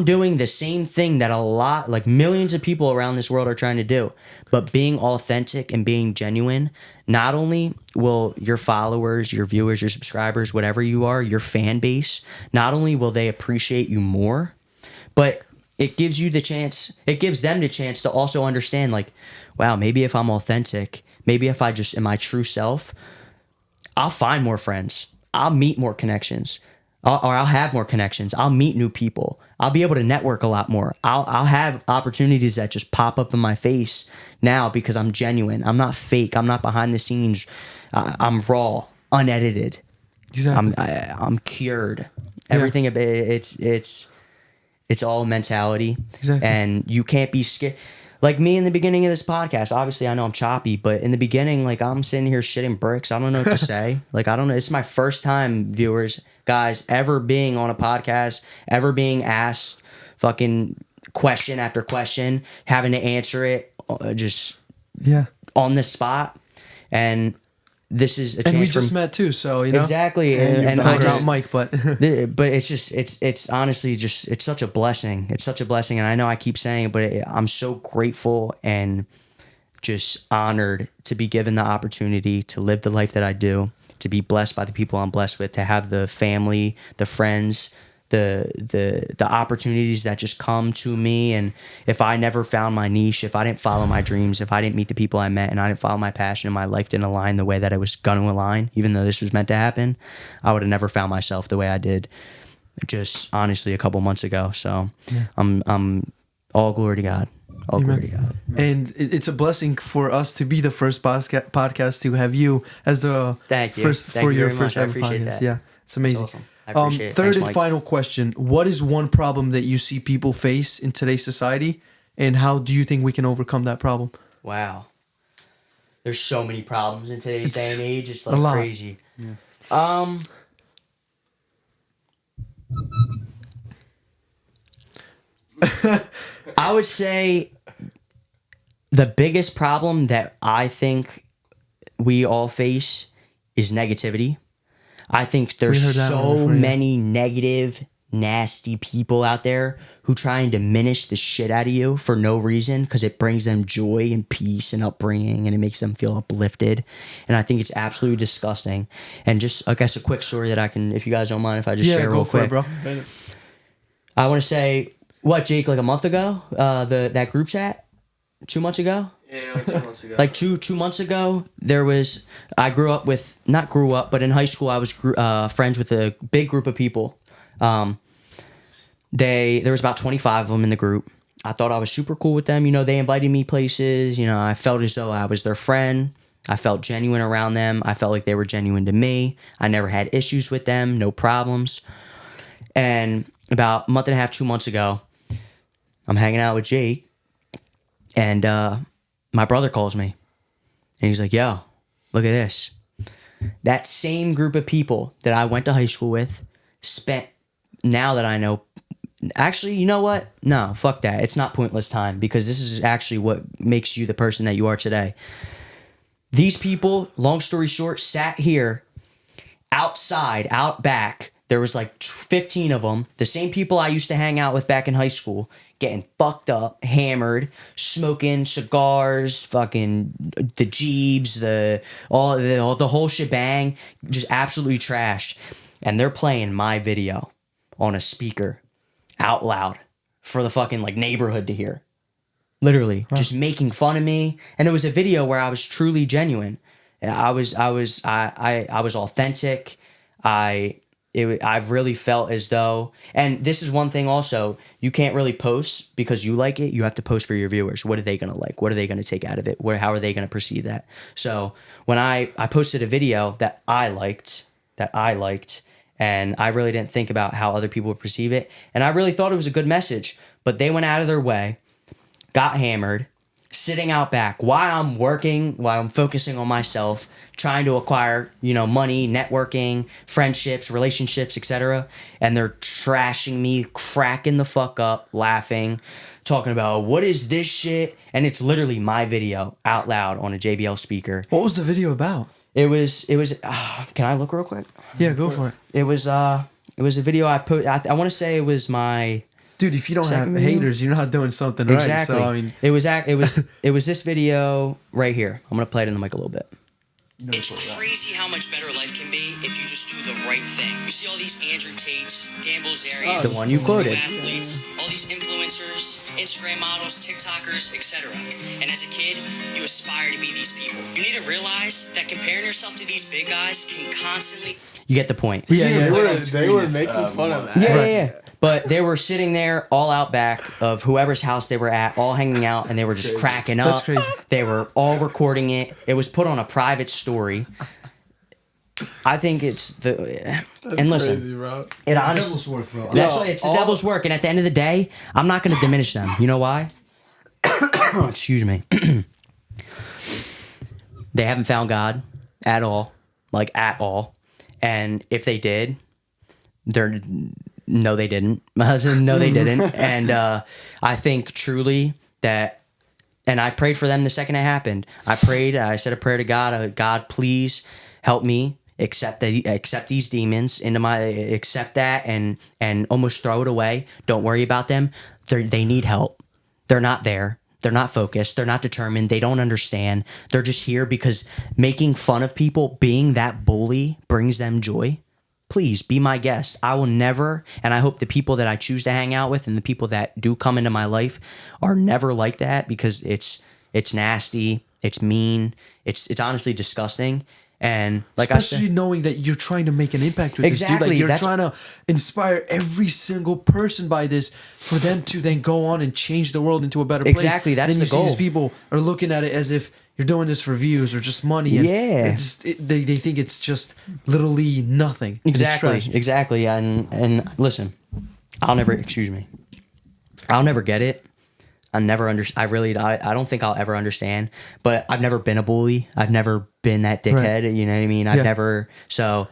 doing the same thing that a lot, like millions of people around this world are trying to do. But being authentic and being genuine, not only will your followers, your viewers, your subscribers, whatever you are, your fan base, not only will they appreciate you more, but it gives them the chance to also understand, like, wow, maybe if I'm authentic, maybe if I just am my true self, I'll find more friends. I'll meet more connections. I'll have more connections. I'll meet new people. I'll be able to network a lot more. I'll have opportunities that just pop up in my face now because I'm genuine. I'm not fake. I'm not behind the scenes. I'm raw, unedited. Exactly. I'm cured. Everything it's all mentality. Exactly. And you can't be scared. Like me in the beginning of this podcast, obviously I know I'm choppy, but in the beginning, like I'm sitting here shitting bricks. I don't know what to say. Like, I don't know. It's my first time, viewers, guys, ever being on a podcast, ever being asked fucking question after question, having to answer it just on the spot. And this is a chance. And we just met too, so you know exactly. And I just Mike, but it's just it's honestly just it's such a blessing. It's such a blessing, and I know I keep saying it, but I'm so grateful and just honored to be given the opportunity to live the life that I do, to be blessed by the people I'm blessed with, to have the family, the friends, the opportunities that just come to me. And if I never found my niche, if I didn't follow my dreams, if I didn't meet the people I met, and I didn't follow my passion, and my life didn't align the way that it was going to align, even though this was meant to happen, I would have never found myself the way I did just honestly a couple months ago. So I'm all glory to God. All glory to God. And it's a blessing for us to be the first podcast to have you as the first Thank you your very first much. I ever appreciate podcast. that. Yeah, it's amazing. It's awesome. I appreciate it. Third Thanks, and Mike. final question: what is one problem that you see people face in today's society, and how do you think we can overcome that problem? Wow. There's so many problems in today's day and age. It's like a lot. crazy. Yeah. I would say the biggest problem that I think we all face is negativity. I think We there's heard that one so before, yeah. many negative, nasty people out there who try and diminish the shit out of you for no reason because it brings them joy and peace and upbringing and it makes them feel uplifted. And I think it's absolutely disgusting. And just, I guess, a quick story that I can, if you guys don't mind, if I just share go real for quick. it, bro. I want to say, what, Jake, like a month ago, that group chat, 2 months ago? Yeah, like 2 months ago. Like two months ago, I grew up with, not grew up, but in high school I was friends with a big group of people. There was about 25 of them in the group. I thought I was super cool with them. You know, they invited me places. You know, I felt as though I was their friend. I felt genuine around them. I felt like they were genuine to me. I never had issues with them, no problems. And about a month and a half, 2 months ago, I'm hanging out with Jake, and my brother calls me, and he's like, yo, look at this. That same group of people that I went to high school with spent, now that I know, actually, you know what? No, fuck that. It's not pointless time because this is actually what makes you the person that you are today. These people, long story short, sat here outside, out back. There was like 15 of them, the same people I used to hang out with back in high school, getting fucked up, hammered, smoking cigars, fucking the jeebs, the whole shebang, just absolutely trashed. And they're playing my video on a speaker out loud for the fucking like neighborhood to hear. Literally, just making fun of me. And it was a video where I was truly genuine. I was authentic. I really felt as though, and this is one thing also, you can't really post because you like it. You have to post for your viewers. What are they going to like? What are they going to take out of it? How are they going to perceive that? So when I posted a video that I liked, and I really didn't think about how other people would perceive it. And I really thought it was a good message, but they went out of their way, got hammered, sitting out back while I'm working, while I'm focusing on myself, trying to acquire, money, networking, friendships, relationships, etc. And they're trashing me, cracking the fuck up, laughing, talking about what is this shit? And it's literally my video out loud on a JBL speaker. What was the video about? It was can I look real quick? Yeah, go for it. It was a video I put, I want to say it was my, Dude, if you don't have second video? haters, you're not doing something exactly. right. So I mean, it was this video right here. I'm gonna play it in the mic a little bit. It's crazy how much better life can be if you just do the right thing. You see all these Andrew Tates, Dan Bilzerians, the one you quoted, athletes, all these influencers, Instagram models, TikTokers, etc. And as a kid, you aspire to be these people. You need to realize that comparing yourself to these big guys can constantly... You get the point. yeah. They were making fun of that. Yeah. But they were sitting there all out back of whoever's house they were at, all hanging out, and they were just cracking up. That's crazy. They were all recording it. It was put on a private story. I think it's the... and listen, Crazy, bro. it It's honestly... devil's work, bro. It's the devil's work, and at the end of the day, I'm not going to diminish them. You know why? Excuse me. They haven't found God at all, like at all. And if they did, no, they didn't. No, they didn't. And I think truly that, and I prayed for them the second it happened. I said a prayer to God. God, please help me accept these demons into accept that and almost throw it away. Don't worry about them. They need help. They're not there. They're not focused. They're not determined. They don't understand. They're just here because making fun of people, being that bully, brings them joy. Please be my guest. I will never, and I hope the people that I choose to hang out with and the people that do come into my life are never like that, because it's nasty, it's mean, it's honestly disgusting. And like especially I said, knowing that you're trying to make an impact with Exactly, this, dude. Like you're that's- trying to inspire every single person by this, for them to then go on and change the world into a better place. Exactly, that's then the you see goal. these people are looking at it as if you're doing this for views or just money. And Yeah. they think it's just literally nothing. And it's trash. Exactly. And listen, I'll never get it. I don't think I'll ever understand, but I've never been a bully. I've never been that dickhead. Right. You know what I mean? I've Yeah. never, so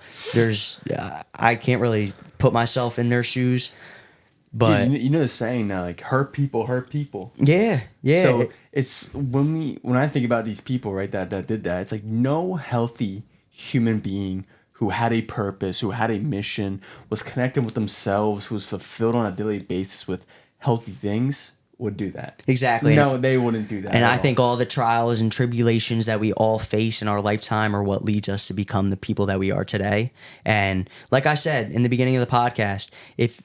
I can't really put myself in their shoes, but Dude, you know the saying now, like hurt people hurt people. yeah. So it's when I think about these people, right, that did that, it's like no healthy human being who had a purpose, who had a mission, was connected with themselves, who was fulfilled on a daily basis with healthy things, would do that. Exactly. No, they wouldn't do that. And at I all. think all the trials and tribulations that we all face in our lifetime are what leads us to become the people that we are today. And like I said in the beginning of the podcast, if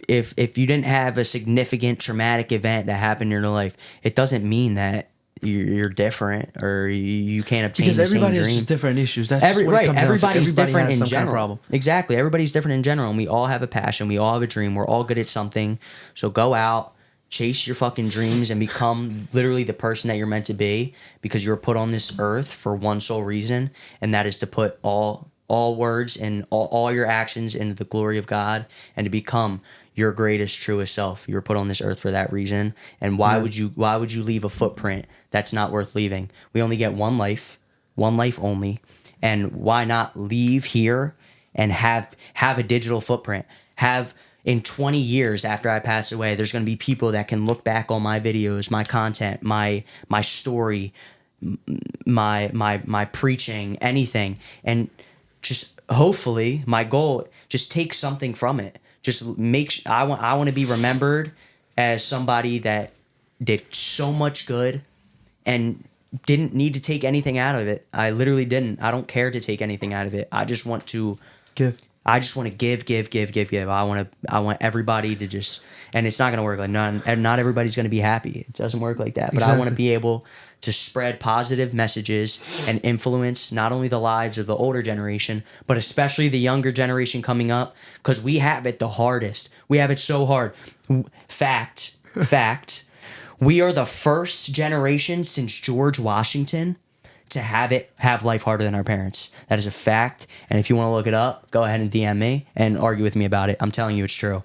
you didn't have a significant traumatic event that happened in your life, it doesn't mean that you're different or you can't obtain Because the same everybody has dream. just different issues. That's just what it comes down to. Everybody's Everybody different has in some kind of general. problem. Exactly. Everybody's different in general, and we all have a passion. We all have a dream. We're all good at something. So go out, chase your fucking dreams, and become literally the person that you're meant to be, because you were put on this earth for one sole reason, and that is to put all words and all your actions into the glory of God, and to become your greatest, truest self. You were put on this earth for that reason. And why would you leave a footprint that's not worth leaving? We only get one life only. And why not leave here and have a digital footprint? In 20 years after I pass away, there's going to be people that can look back on my videos, my content, my story, my preaching, anything, and just hopefully my goal, just take something from it. Just I want to be remembered as somebody that did so much good and didn't need to take anything out of it. I literally didn't. I don't care to take anything out of it. I just want to Give. I just want to give. I want everybody to just, and it's not going to work like not everybody's going to be happy. It doesn't work like that. But I want to be able to spread positive messages and influence not only the lives of the older generation, but especially the younger generation coming up, because we have it the hardest. We have it so hard. Fact. We are the first generation since George Washington to have life harder than our parents. That is a fact. And if you want to look it up, go ahead and DM me and argue with me about it. I'm telling you it's true.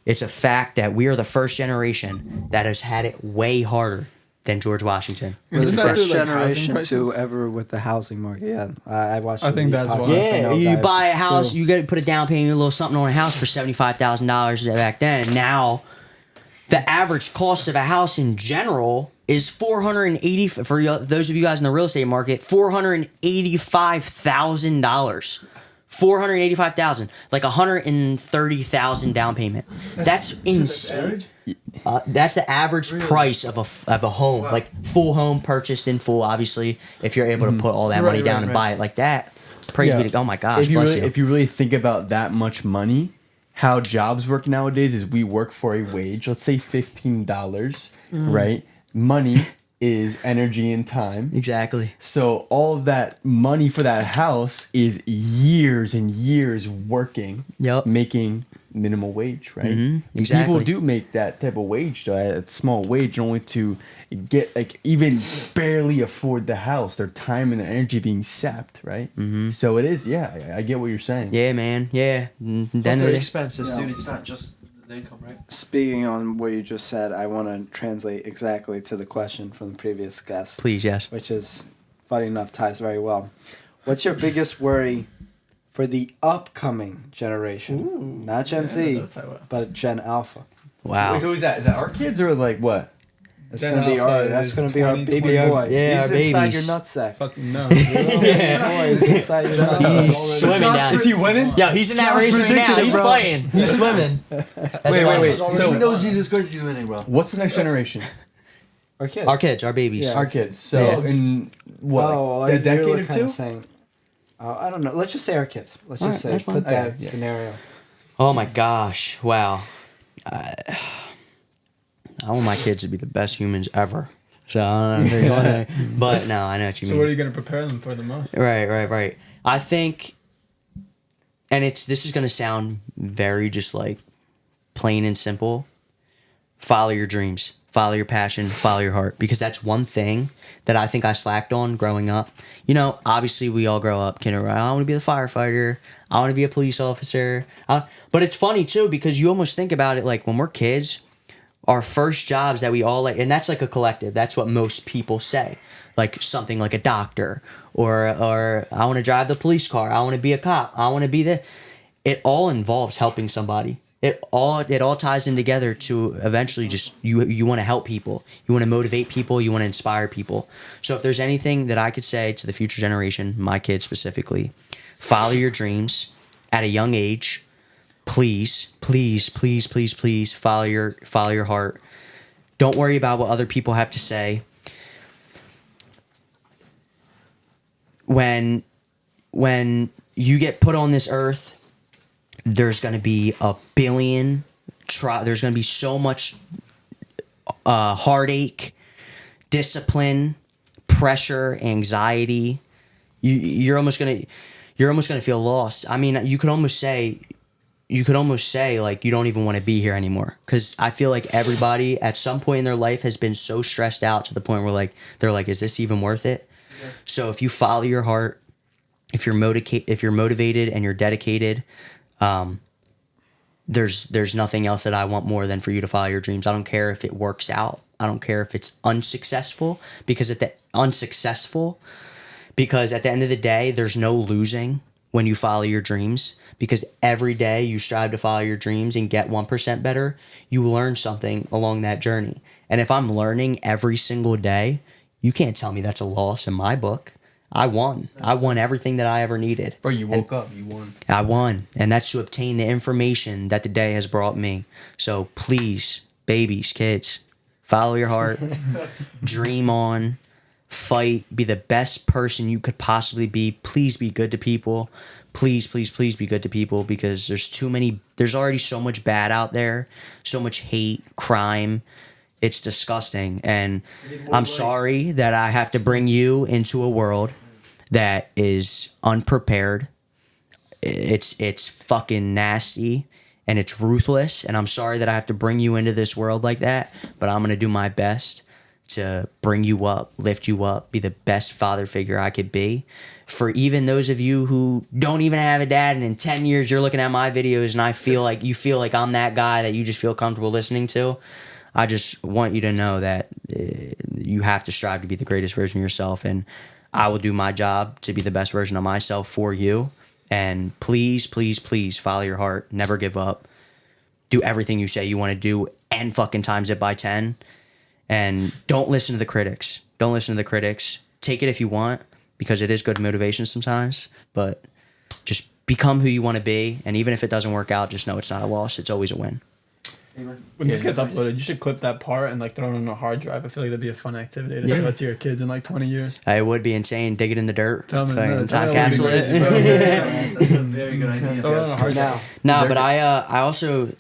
It's a fact that we are the first generation that has had it way harder than George Washington. We're the Isn't that first through, like, housing generation prices? to ever with the housing market. Yeah, I watched. I think the that's podcast. why. I Yeah, know you that buy a house, through. you got to put a down payment, a little something on a house for $75,000 back then, and now the average cost of a house in general is 480 for those of you guys in the real estate market, $485,000. 485,000, like 130,000 down payment. That's insane. That's the average price of a home, like full home purchased in full. Obviously, if you're able to put all that money down and buy it like that, praise be to. Oh my gosh, bless you. If you really think about that much money, how jobs work nowadays is we work for a wage. Let's say $15, right? Money is energy and time. Exactly. So all of that money for that house is years and years working, Yep. making minimum wage, right? Exactly. People do make that type of wage, though, a small wage, only to get like even barely afford the house. Their time and their energy being sapped, right? So it is, yeah. I get what you're saying. Yeah, man. Yeah. Plus Then their expenses, dude. It's not just the income, right? Speaking on what you just said, I want to translate exactly to the question from the previous guest, please, yes. which is, funny enough, ties very well. What's your biggest worry for the upcoming generation? Not Gen Z, but Gen Alpha. Wow. Wait, who's that? Is that our kids or like what? That's Gen gonna be Alpha our. That's is gonna be our 20, baby 20. boy. Yeah, He's our inside babies. your nutsack. Fucking no. Yeah. He's inside your Gen Alpha. nutsack. He's swimming down. Is he winning? Yo, he's in that Josh race right now. predicted it, He's bro. playing. He's swimming. Wait. So So he knows Jesus Christ is winning, bro. what's the next generation? Our kids. Our kids, our babies. Yeah. Our kids. So Yeah. in what, Oh, like, a you're decade or kinda two? saying, I don't know. Let's just say our kids. Let's All just right, say that's fine. put that Yeah. scenario. Oh my gosh! Wow. I want my kids to be the best humans ever. So, I don't know if they're going there. But no, I know what you So mean. what are you gonna prepare them for the most? Right. I think, and this is gonna sound very just like plain and simple. Follow your dreams, follow your passion, follow your heart, because that's one thing that I think I slacked on growing up. You know, obviously we all grow up, I want to be a firefighter, I want to be a police officer. But it's funny too, because you almost think about it like when we're kids, our first jobs that we all like, and that's like a collective. That's what most people say, like something like a doctor, or I want to drive the police car. I want to be a cop. I want to be the. It all involves helping somebody. It all ties in together to eventually just you want to help people. You want to motivate people. You want to inspire people. So if there's anything that I could say to the future generation, my kids specifically, follow your dreams at a young age. Please follow your heart. Don't worry about what other people have to say. When you get put on this earth, there's going to be a billion there's going to be so much heartache, discipline, pressure, anxiety. You're almost going to feel lost. I mean, you could almost say like you don't even want to be here anymore, because I feel like everybody at some point in their life has been so stressed out to the point where they're like, is this even worth it? Yeah. So if you follow your heart, if you're motivated and you're dedicated, there's nothing else that I want more than for you to follow your dreams. I don't care if it works out. I don't care if it's unsuccessful, because at the end of the day, there's no losing when you follow your dreams, because every day you strive to follow your dreams and get 1% better, you learn something along that journey. And if I'm learning every single day, you can't tell me that's a loss in my book. I won. I won everything that I ever needed. Bro, you woke up. You won. I won. And that's to obtain the information that the day has brought me. So please, babies, kids, follow your heart. Dream on. Fight. Be the best person you could possibly be. Please be good to people. Please be good to people, because there's already so much bad out there. So much hate, crime. It's disgusting. And I'm sorry that I have to bring you into a world that is unprepared. It's fucking nasty, and it's ruthless, and I'm sorry that I have to bring you into this world like that, but I'm going to do my best to bring you up, lift you up, be the best father figure I could be. For even those of you who don't even have a dad, and in 10 years you're looking at my videos and you feel like I'm that guy that you just feel comfortable listening to, I just want you to know that you have to strive to be the greatest version of yourself, and I will do my job to be the best version of myself for you. And please, please, please follow your heart. Never give up. Do everything you say you want to do and fucking times it by 10. And don't listen to the critics. Don't listen to the critics. Take it if you want, because it is good motivation sometimes, but just become who you want to be. And even if it doesn't work out, just know it's not a loss. It's always a win. When this gets uploaded, you should clip that part and like throw it on a hard drive. I feel like that'd be a fun activity to show it to your kids in like 20 years. It would be insane. Dig it in the dirt. Tell me, Fucking man. time Tell me capsule what it. you do, That's a very good idea. Throw it on a hard drive. Now, No, but I also,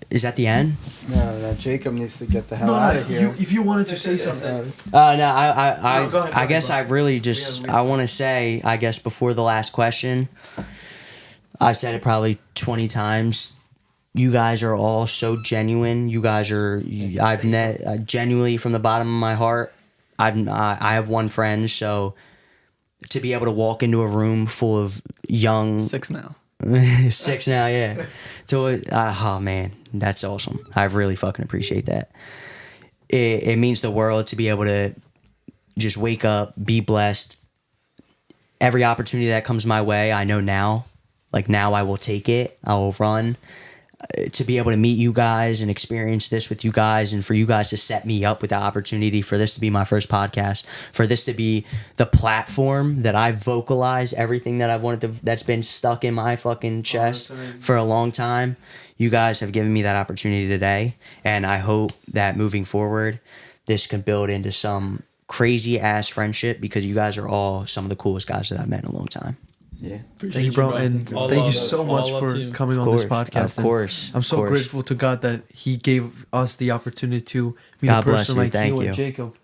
is that the end? no, Jacob needs to get the hell No, out no, of here. if you wanted to say something. No, No, go ahead, I go guess ahead, I really just, I want to say, I guess before the last question, I've said it probably 20 times. You guys are all so genuine. You guys are, genuinely from the bottom of my heart, I have one friend, so to be able to walk into a room full of young 6 now. 6 now, yeah. So, oh man, that's awesome. I really fucking appreciate that. It means the world to be able to just wake up, be blessed. Every opportunity that comes my way, I know now. Like now, I will take it. I will run. To be able to meet you guys and experience this with you guys, and for you guys to set me up with the opportunity for this to be my first podcast, for this to be the platform that I vocalize everything that I've wanted to, that's been stuck in my fucking chest for a long time. You guys have given me that opportunity today, and I hope that moving forward, this can build into some crazy ass friendship, because you guys are all some of the coolest guys that I've met in a long time. Yeah. Thank you, bro, and All thank you love, so all much love to for you. coming on this podcast. Of course. I'm so grateful to God that He gave us the opportunity to meet God a bless person you. like Thank you you. and Jacob.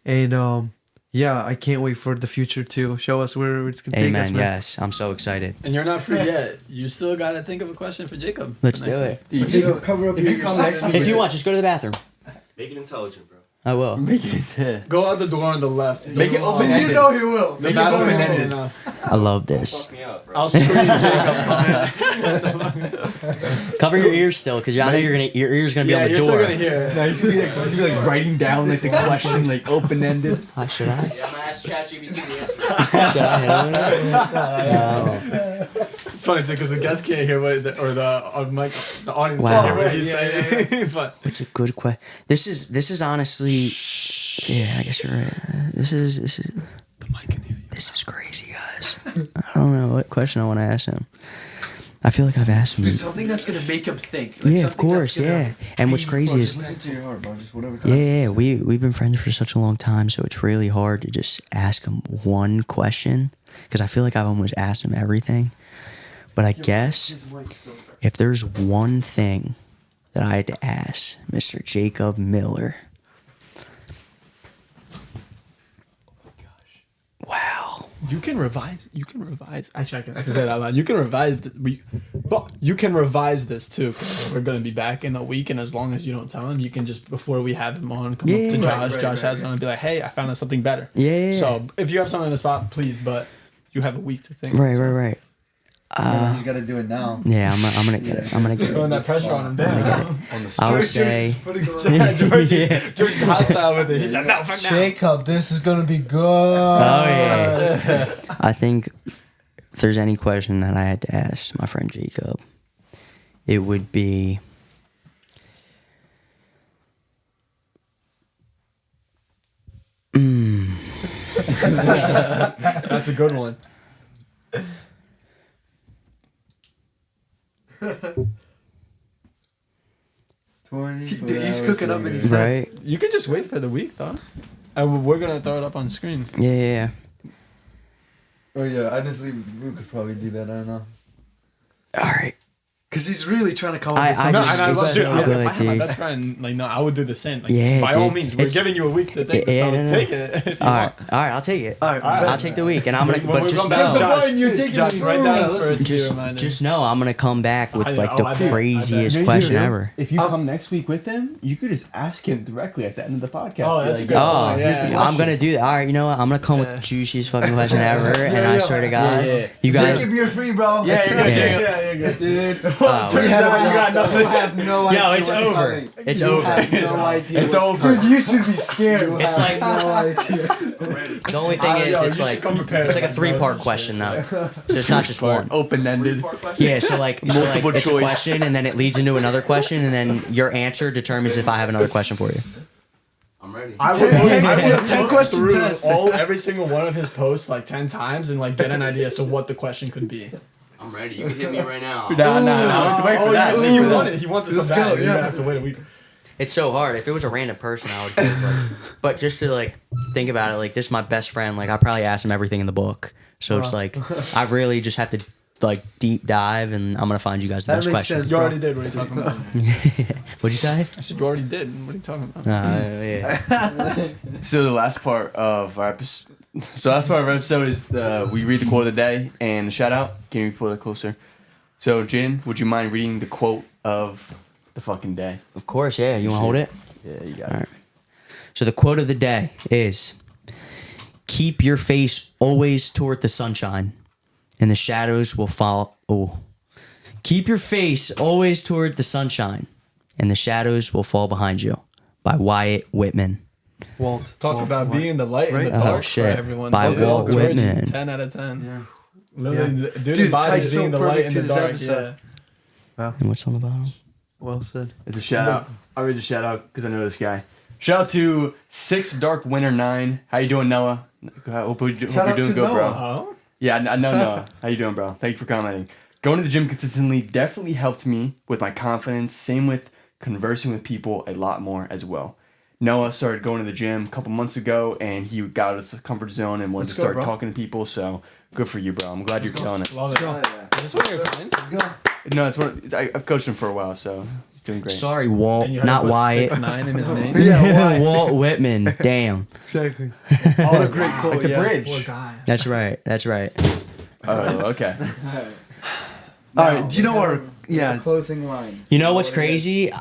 And yeah, I can't wait for the future to show us where it's gonna take us. Amen. Man. Yes, I'm so excited. And you're not free yet. You still got to think of a question for Jacob. Let's for do next it. week. You Cover up if you come next week, If you want, just go to the bathroom. Make it intelligent, bro. I will. make it. Go out the door on the left. Make it Don't- open-ended. You know he will. The Make it bathroom open-ended. enough. I love this. Fuck me up, bro. I'll scream Jacob. Cover your ears still, because I know your ears gonna be Yeah, on the you're door. still gonna hear. No, he's gonna be like writing down like the question, like open ended. Should I? Yeah, I'm gonna ask ChatGPT the answer. Should I hit him with that? It's funny too because the guests can't hear what the audience Wow. can't hear what he's saying. But It's a good question. This is honestly. Yeah, I guess you're right. This is the mic can hear you. this is crazy, guys. I don't know what question I want to ask him. I feel like I've asked him. Dude, something that's gonna make him think. Like Yeah, of something course, that's gonna yeah. And what's be- crazy Just is, listen to your heart, bro. Just whatever. yeah, we've been friends for such a long time, so it's really hard to just ask him one question, because I feel like I've almost asked him everything. But I guess if there's one thing that I had to ask Mr. Jacob Miller. Wow. You can revise. Actually, I can say that out loud. You can revise. But you can revise this too. 'Cause we're gonna be back in a week, and as long as you don't tell him, you can just before we have him on, come up to Yeah. Josh. Josh has it on and be like, "Hey, I found out something better." Yeah. So if you have something in the spot, please. But you have a week to think. Right. He's got to do it now. Yeah, I'm gonna get it. I'm gonna get Throwing it. that pressure on him. Damn. I would say. George is hostile with it. He said, "No, fuck now." Jacob, this is gonna be good. Oh yeah. I think if there's any question that I had to ask my friend Jacob, it would be. That's a good one. He's cooking up in his head. Right. You can just wait for the week, though. And we're gonna throw it up on screen. Yeah. Oh yeah, honestly, we could probably do that. I don't know. All right. Because he's really trying to come I up with something. just- And I it's love so dude, if good, I had my dude. best friend, like, no, I would do the same. Like, Yeah, by all dude. means, we're It's- giving you a week to think. Yeah, So no. take it. If you All want. right. I'll take it. All right, I'll take the week, and I'm gonna. When But we just come back, know, Josh, you're taking Josh, it write wrong. down for it to be just, reminded. just know I'm gonna come back with like the I bet. craziest You question do. ever. If you come next week with him, you could just ask him directly at the end of the podcast. Oh, Be that's like, a good "Yo, Oh, point, here's the yeah. I'm question." gonna do that. All right, you know what? I'm gonna come with the juiciest fucking question ever, and I swear to God, Yeah. you guys. Jacob, you're free, bro. Yeah, you're good. Yeah. Yeah, you're good. Dude, Well, turns out you got nothing. You have no idea. Yo, it's what's over. coming. It's You over. have no idea. It's what's over. coming. Dude, you should be scared. You It's have like- no idea. The only thing is, yo, it's you should like come prepared it's like a with those 3-part and question though, so it's not just one. Open-ended. Yeah, so like Multiple it's a choice. question, and then it leads into another question, and then your answer determines if I have another question for you. I'm ready. I would look 10 question through test. every single one of his posts like 10 times and like get an idea as to what the question could be. I'm ready. You can hit me right now. Nah. Wait for that. So you want it. He wants it so Let's bad. go, You're yeah. gonna have to wait a week. It's so hard. If it was a random person, I would give but just to like think about it, like this is my best friend. Like I probably asked him everything in the book, so it's like I really just have to like deep dive, and I'm gonna find you guys the That best makes question. sense. You already did. What are you talking about? What'd you say? I said you already did. What are you talking about? Yeah. So the last part of our episode. So last part of our episode is we read the quote of the day and the shout out. Can you pull it closer? So Jayden, would you mind reading the quote of the fucking day? Of course, yeah. You want to hold it? Yeah, you got All it. right. So the quote of the day is, "Keep your face always toward the sunshine, and the shadows will fall." Oh, keep your face always toward the sunshine, and the shadows will fall behind you. By Wyatt Whitman. Walt. Talk about being the light in the Right? dark Oh, for shit. everyone. By Dude, Walt Georgie, Whitman. 10 out of 10. Yeah. Literally, Yeah. dude Dude, it embodies ties so being the light perfect in to the this dark. episode. Yeah. And what's on the bottom? Well said. It's a shout out. I'll read the shout out because I know this guy. Shout out to 6 Dark Winter 9. How you doing, Noah? Hope you're Shout out doing to good, bro. Noah. Oh? Yeah, I know Noah. How you doing, bro? Thank you for commenting. Going to the gym consistently definitely helped me with my confidence. Same with conversing with people a lot more as well. Noah started going to the gym a couple months ago, and he got out of his comfort zone and wanted Let's to go, start bro. talking to people. So good for you, bro. I'm glad you're killing it. Love it. Go. Is this one of your clients? No, I've coached him for a while, so he's doing great. Sorry, Walt, And you had not to put Wyatt. 6'9" in his name. Yeah, Walt Whitman. Damn. Exactly. Oh, What a great quote. like the yeah. bridge. Poor guy. That's right. That's right. Oh, okay. All right. Do you know our? Yeah. Closing line. You know what's crazy?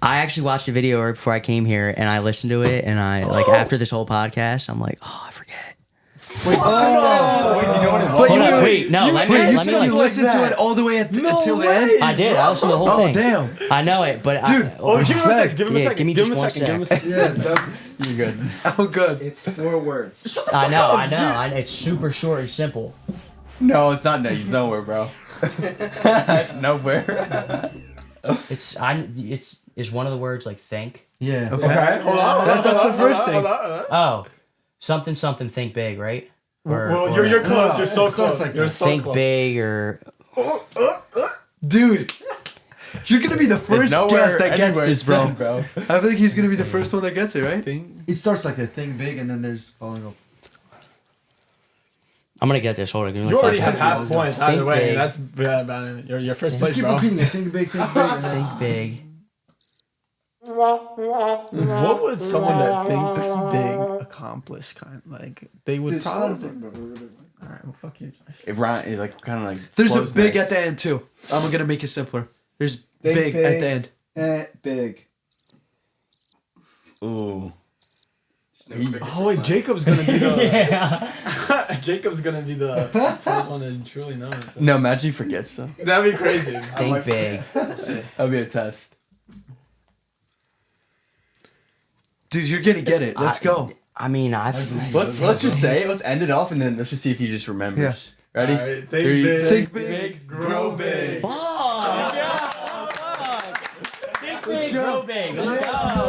I actually watched the video right before I came here, and I listened to it, and I like after this whole podcast, I'm like, oh, I forget. Wait, you know what it was? Hold up, wait, no, let me, Wait, you let me said you like, listened to it all the way until the end? I did. I listened to the whole Oh, thing. damn. I know it, but Dude, Oh, give him a second. Give him a Yeah, second. give me Give him a just second. one Give him a second. Yes, You're good. Oh, good. it's 4 words. I know. It's super short and simple. No, it's not. No, it's nowhere, bro. It's nowhere. It's one of the words like think. Yeah. Okay, hold on. That's the first thing. Oh, something think big, right? Well, you're close. You're so It starts close. like You're that. so think close. big or Dude. You're gonna be the first guest that gets anywhere this, bro. said, bro. I think he's gonna be the first one that gets it, right? It starts like a thing big, and then there's following up. I'm gonna get this. Hold on. Give me You like already 5 have seconds. half points either Think way. big. That's bad about it. You're first Just place, keep bro. repeating it. Think big, think big. And then, Think big. What would someone that thinks big accomplish? Kind of like they would Dude, probably. something. All right, well, fuck you. It like kind of like. There's a flows big nice. at the end, too. I'm gonna make it simpler. There's Think big at big. the end. Big. Ooh. Oh wait, Jacob's gonna be the. Yeah. Jacob's gonna be the first one to truly know it. No, imagine he forgets stuff. That'd be crazy. Think big. That'd be a test. Dude, you're gonna get it. Let's go. I mean, I've. Let's just say it. Let's end it off, and then let's just see if he just remembers. Yeah. Ready? All right, think Three. big, Think big, grow big. Think big, grow big. Let's go.